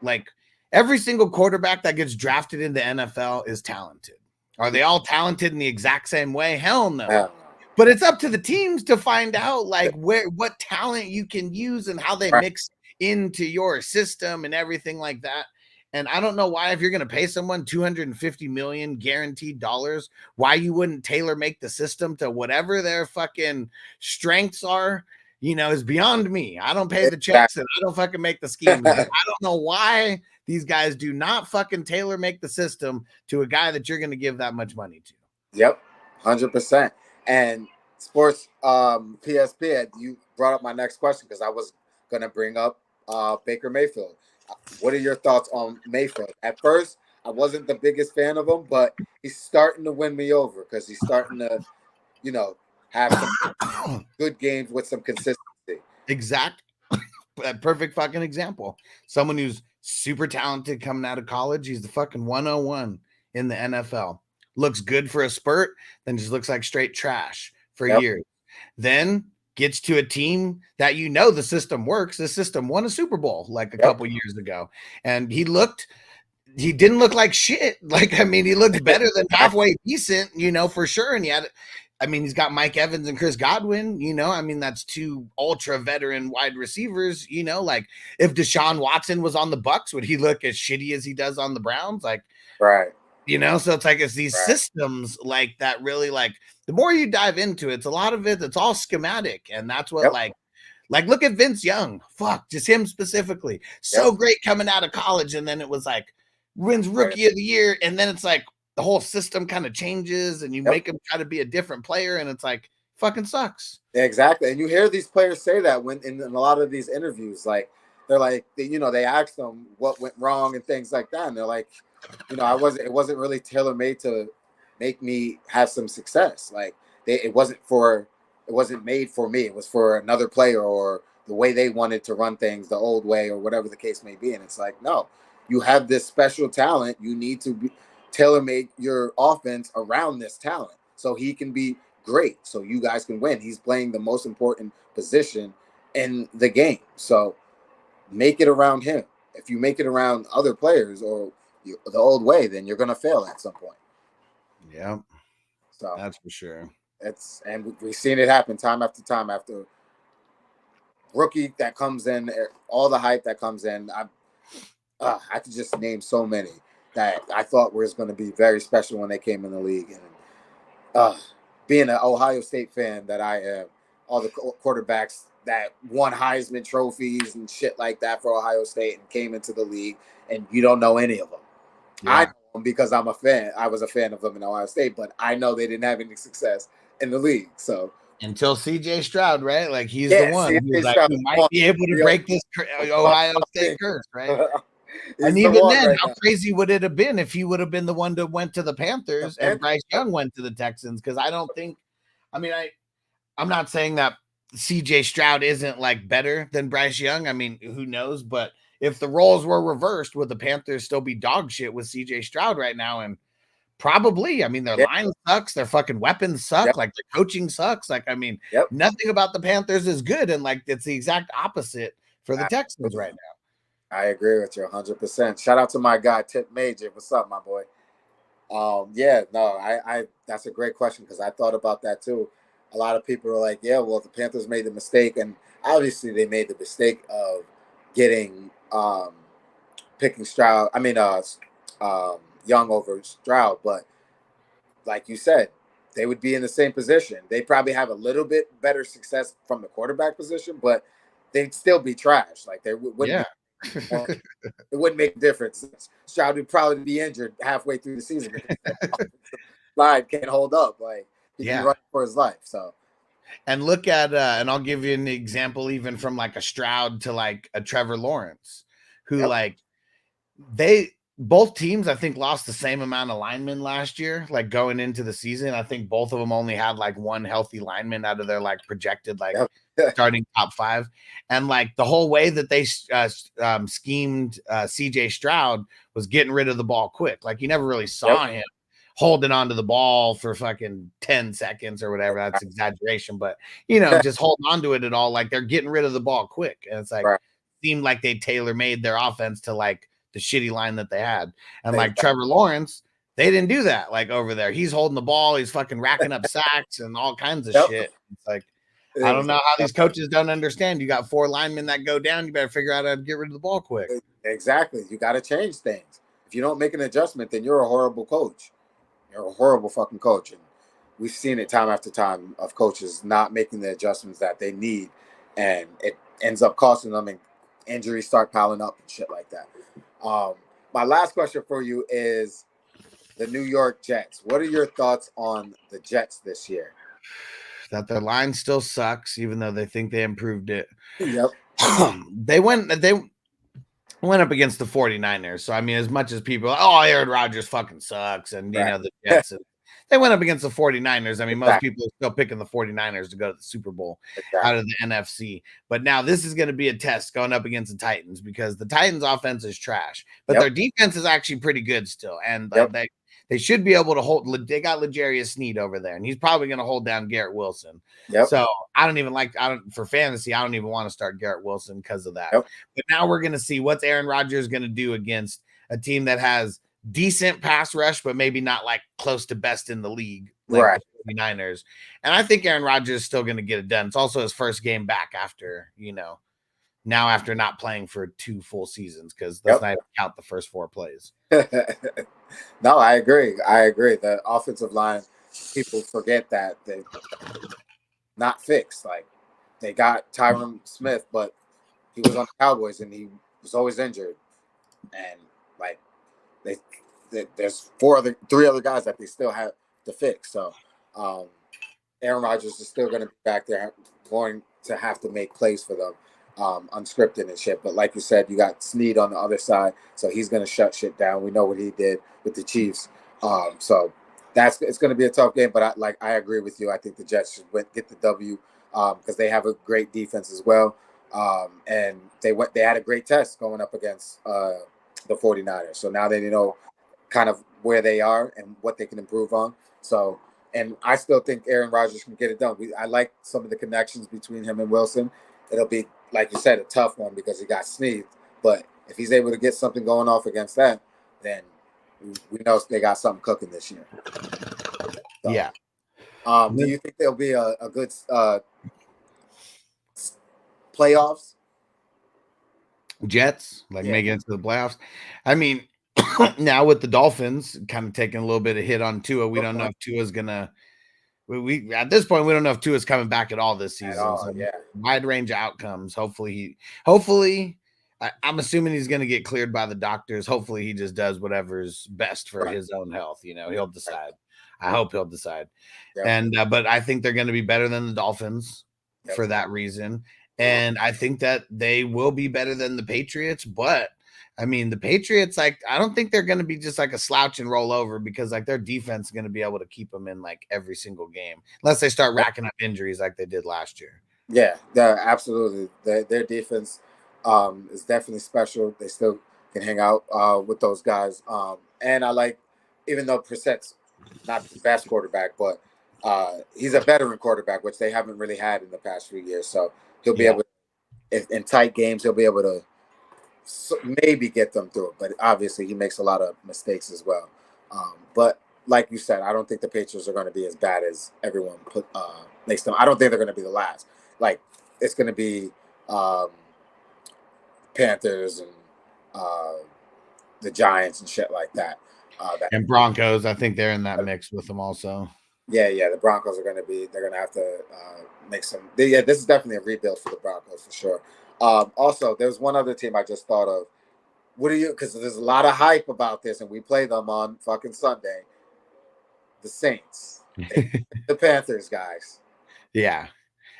like, every single quarterback that gets drafted in the NFL is talented. Are they all talented in the exact same way? Hell no. Yeah. But it's up to the teams to find out like what talent you can use and how they mix into your system and everything like that. And I don't know why, if you're going to pay someone $250 million guaranteed dollars, why you wouldn't tailor make the system to whatever their fucking strengths are. Is beyond me. I don't pay the checks and I don't fucking make the schemes. I don't know why these guys do not fucking tailor make the system to a guy that you're going to give that much money to. Yep, 100%. And sports PSP, you brought up my next question because I was going to bring up Baker Mayfield. What are your thoughts on Mayfield? At first, I wasn't the biggest fan of him, but he's starting to win me over because he's starting to, have some good games with some consistency. Exact. Perfect fucking example. Someone who's super talented coming out of college. He's the fucking 101 in the NFL. Looks good for a spurt, then just looks like straight trash for Yep. years. Then gets to a team that the system works. The system won a Super Bowl like a couple years ago, and he didn't look like shit. Like, I mean, he looked better than halfway decent, for sure. And he's got Mike Evans and Chris Godwin, I mean, that's two ultra veteran wide receivers, like if Deshaun Watson was on the Bucks, would he look as shitty as he does on the Browns? Like, right. So it's like, it's these systems like that really, like, the more you dive into it, it's a lot of it's all schematic. And that's what like look at Vince Young, just him specifically. So great coming out of college. And then it was like, wins rookie of the year, and then it's like the whole system kind of changes and you make him try to be a different player, and it's like fucking sucks. Exactly. And you hear these players say that when in a lot of these interviews, like they're like, they ask them what went wrong and things like that, and they're like, it wasn't really tailor made to make me have some success. Like it wasn't made for me. It was for another player, or the way they wanted to run things the old way, or whatever the case may be. And it's like, no, you have this special talent. You need to tailor-make your offense around this talent so he can be great, so you guys can win. He's playing the most important position in the game. So make it around him. If you make it around other players or the old way, then you're going to fail at some point. Yeah. So that's for sure. And we've seen it happen time after time after rookie that comes in, all the hype that comes in. I could just name so many that I thought was going to be very special when they came in the league. And being an Ohio State fan that I am, all the quarterbacks that won Heisman trophies and shit like that for Ohio State and came into the league, and you don't know any of them. Yeah. I know them because I'm a fan. I was a fan of them in Ohio State, but I know they didn't have any success in the league. So until CJ Stroud, right? Like he's the one who might be able to break this Ohio State curse, right? And even then, how crazy would it have been if he would have been the one that went to the Panthers and Bryce Young went to the Texans? Because I'm not saying that CJ Stroud isn't like better than Bryce Young. I mean, who knows? But if the roles were reversed, would the Panthers still be dog shit with CJ Stroud right now? And probably. I mean, their line sucks. Their fucking weapons suck. Like their coaching sucks. Like, I mean, nothing about the Panthers is good. And like, it's the exact opposite for the Texans right now. I agree with you 100%. Shout out to my guy, Tip Major. What's up, my boy? That's a great question because I thought about that too. A lot of people are like, yeah, well, the Panthers made the mistake, and obviously they made the mistake of getting picking Stroud. I mean, Young over Stroud, but like you said, they would be in the same position. They probably have a little bit better success from the quarterback position, but they'd still be trash. Like they wouldn't. It wouldn't make a difference. Stroud would probably be injured halfway through the season. Line can't hold up. Like he'd be running for his life. So, and look at and I'll give you an example, even from like a Stroud to like a Trevor Lawrence, who like both teams I think lost the same amount of linemen last year. Like going into the season, I think both of them only had like one healthy lineman out of their like projected like starting top 5. And like the whole way that they schemed CJ Stroud was getting rid of the ball quick. Like you never really saw him holding onto the ball for fucking 10 seconds or whatever. That's exaggeration, but just holding onto it at all. Like they're getting rid of the ball quick. And it's like seemed like they tailor-made their offense to like the shitty line that they had. And like Trevor Lawrence, they didn't do that. Like over there, he's holding the ball, he's fucking racking up sacks and all kinds of shit. It's like, I don't know how these coaches don't understand. You got 4 linemen that go down. You better figure out how to get rid of the ball quick. Exactly. You got to change things. If you don't make an adjustment, then you're a horrible coach. You're a horrible fucking coach. And we've seen it time after time of coaches not making the adjustments that they need. And it ends up costing them, and injuries start piling up and shit like that. My last question for you is the New York Jets. What are your thoughts on the Jets this year? That their line still sucks, even though they think they improved it. Yep. They went up against the 49ers. So, I mean, as much as people, Aaron Rodgers fucking sucks. And, the Jets, they went up against the 49ers. I mean, most people are still picking the 49ers to go to the Super Bowl out of the NFC. But now this is going to be a test going up against the Titans because the Titans offense is trash, but their defense is actually pretty good still. And they They should be able to hold. They got L'Jarius Sneed over there, and he's probably going to hold down Garrett Wilson. Yep. So for fantasy, I don't even want to start Garrett Wilson because of that. Yep. But now we're going to see what's Aaron Rodgers going to do against a team that has decent pass rush, but maybe not like close to best in the league, like Right. the 49ers. And I think Aaron Rodgers is still going to get it done. It's also his first game back after, now after not playing for 2 full seasons, because let's not even count the first 4 plays. No, I agree. The offensive line, people forget that they're not fixed. Like, they got Tyron Smith, but he was on the Cowboys and he was always injured. And like there's 3 other guys that they still have to fix. So Aaron Rodgers is still going to be back there, going to have to make plays for them, unscripted and shit. But like you said, you got Snead on the other side, so he's going to shut shit down. We know what he did with the Chiefs. So it's going to be a tough game. But I agree with you. I think the Jets should get the W because they have a great defense as well. And they had a great test going up against the 49ers. So now they know kind of where they are and what they can improve on. So, and I still think Aaron Rodgers can get it done. I like some of the connections between him and Wilson. It'll be, like you said, a tough one because he got sneezed. But if he's able to get something going off against that, then we know they got something cooking this year. So, yeah. Do you think there'll be a good playoffs? Jets, making it to the playoffs. I mean, now with the Dolphins kind of taking a little bit of hit on Tua, we don't know if Tua's gonna. We at this point we don't know if Tua's coming back at all this season. So wide range of outcomes. Hopefully, I'm assuming he's gonna get cleared by the doctors. Hopefully, he just does whatever's best for his own health. He'll decide. I hope he'll decide. Yep. And but I think they're going to be better than the Dolphins for that reason. And I think that they will be better than the Patriots. But I mean, the Patriots, I don't think they're going to be just like a slouch and roll over because their defense is going to be able to keep them in every single game unless they start racking up injuries like they did last year. Yeah, absolutely. Their defense is definitely special. They still can hang out with those guys. And I like, even though Brissett's not the best quarterback, but he's a veteran quarterback, which they haven't really had in the past few years. So he'll be able to, in tight games, he'll be able to maybe get them through it. But obviously he makes a lot of mistakes as well. But like you said, I don't think the Patriots are going to be as bad as everyone makes them. I don't think they're going to be the last. It's going to be Panthers and the Giants and shit like that. And Broncos, I think they're in that mix with them also. Yeah, the Broncos are going to they're going to have to make some. This is definitely a rebuild for the Broncos for sure. Also, there's one other team I just thought of. Because there's a lot of hype about this, and we play them on fucking Sunday. The Saints, the Panthers, guys. Yeah.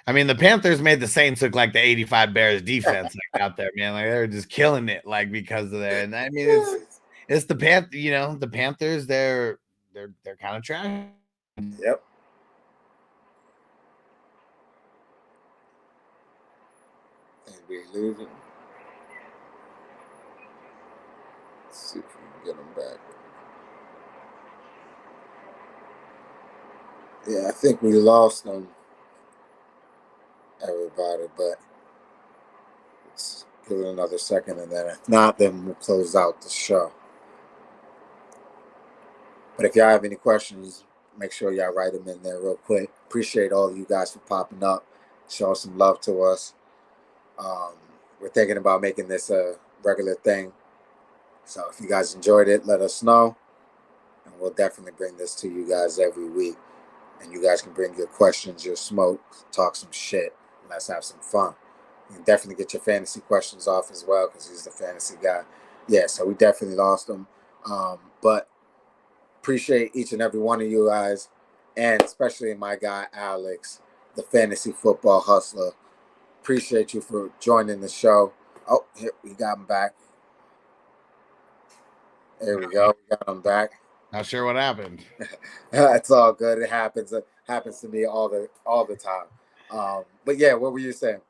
I mean, the Panthers made the Saints look like the 85 Bears defense out there, man. They were just killing it, because of that. And I mean, it's the the Panthers. They're kind of trash. Yep. And we losing. Let's see if we can get them back. Yeah, I think we lost them, everybody, but let's give it another second, and then if not, then we'll close out the show. But if y'all have any questions, make sure y'all write them in there real quick. Appreciate all of you guys for popping up, showing some love to us. We're thinking about making this a regular thing. So if you guys enjoyed it, let us know. And we'll definitely bring this to you guys every week. And you guys can bring your questions, your smoke, talk some shit, and let's have some fun. You can definitely get your fantasy questions off as well because he's the fantasy guy. Yeah, so we definitely lost him. But appreciate each and every one of you guys, and especially my guy, Alex, the fantasy football hustler. Appreciate you for joining the show. Oh, here, we got him back. There we go. We got him back. Not sure what happened. It's all good. It happens. It happens to me all the time. But yeah, what were you saying?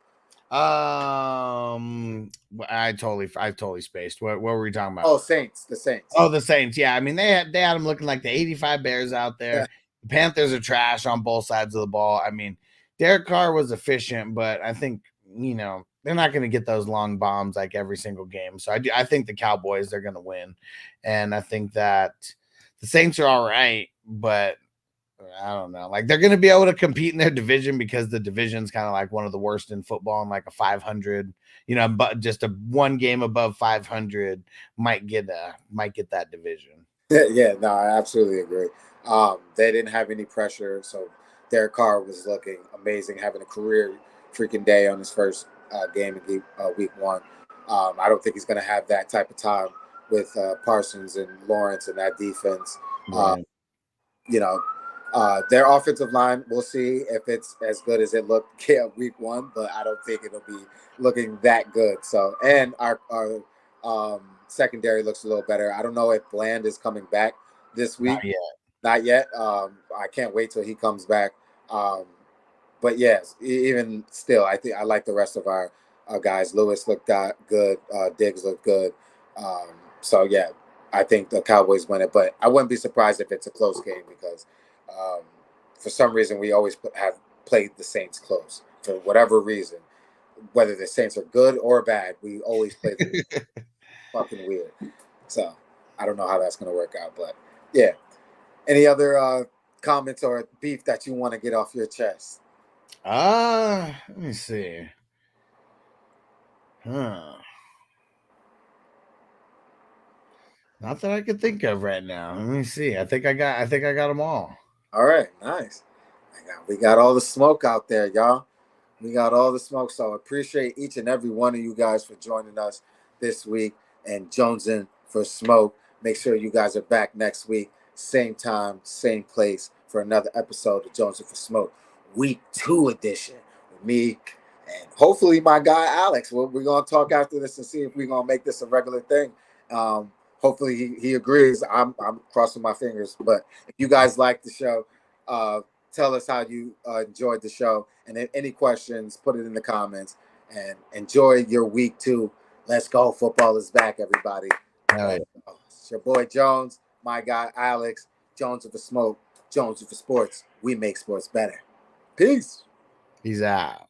I totally spaced. What were we talking about? Oh, Saints, the Saints. Oh, the Saints. Yeah, I mean they had them looking like the 85 Bears out there. The Panthers are trash on both sides of the ball. I mean, Derek Carr was efficient, but I think they're not going to get those long bombs like every single game. So I think the Cowboys they're going to win, and I think that the Saints are all right, but I don't know. Like they're going to be able to compete in their division because the division's kind of like one of the worst in football, and like a 500, but just a one game above 500 might get that division. Yeah, no, I absolutely agree. They didn't have any pressure, so Derek Carr was looking amazing, having a career freaking day on his first game in week one. I don't think he's going to have that type of time with Parsons and Lawrence and that defense. Right. Their offensive line, we'll see if it's as good as it looked week one, but I don't think it'll be looking that good. So, and our secondary looks a little better. I don't know if Bland is coming back this week. Not yet. I can't wait till he comes back. But yes, even still, I think I like the rest of our guys. Lewis looked good. Diggs looked good. So yeah, I think the Cowboys win it, but I wouldn't be surprised if it's a close game because for some reason we always have played the Saints close for whatever reason. Whether the Saints are good or bad, we always play them. Fucking weird. So I don't know how that's going to work out, but yeah. Any other comments or beef that you want to get off your chest? Let me see. Not that I could think of right now. Let me see. I think I got them all. All right, nice. We got all the smoke out there, y'all. We got all the smoke. So I appreciate each and every one of you guys for joining us this week. And Jones'NForSmoke. Make sure you guys are back next week. Same time, same place for another episode of Jones'NForSmoke, Week 2 edition with me and hopefully my guy Alex. We're going to talk after this and see if we're going to make this a regular thing. Hopefully he agrees. I'm crossing my fingers. But if you guys like the show, tell us how you enjoyed the show. And if any questions, put it in the comments. And enjoy your Week 2. Let's go. Football is back, everybody. It's your boy Jones, my guy Alex, Jones'NForSmoke, Jones'NForSports. We make sports better. Peace. Peace out.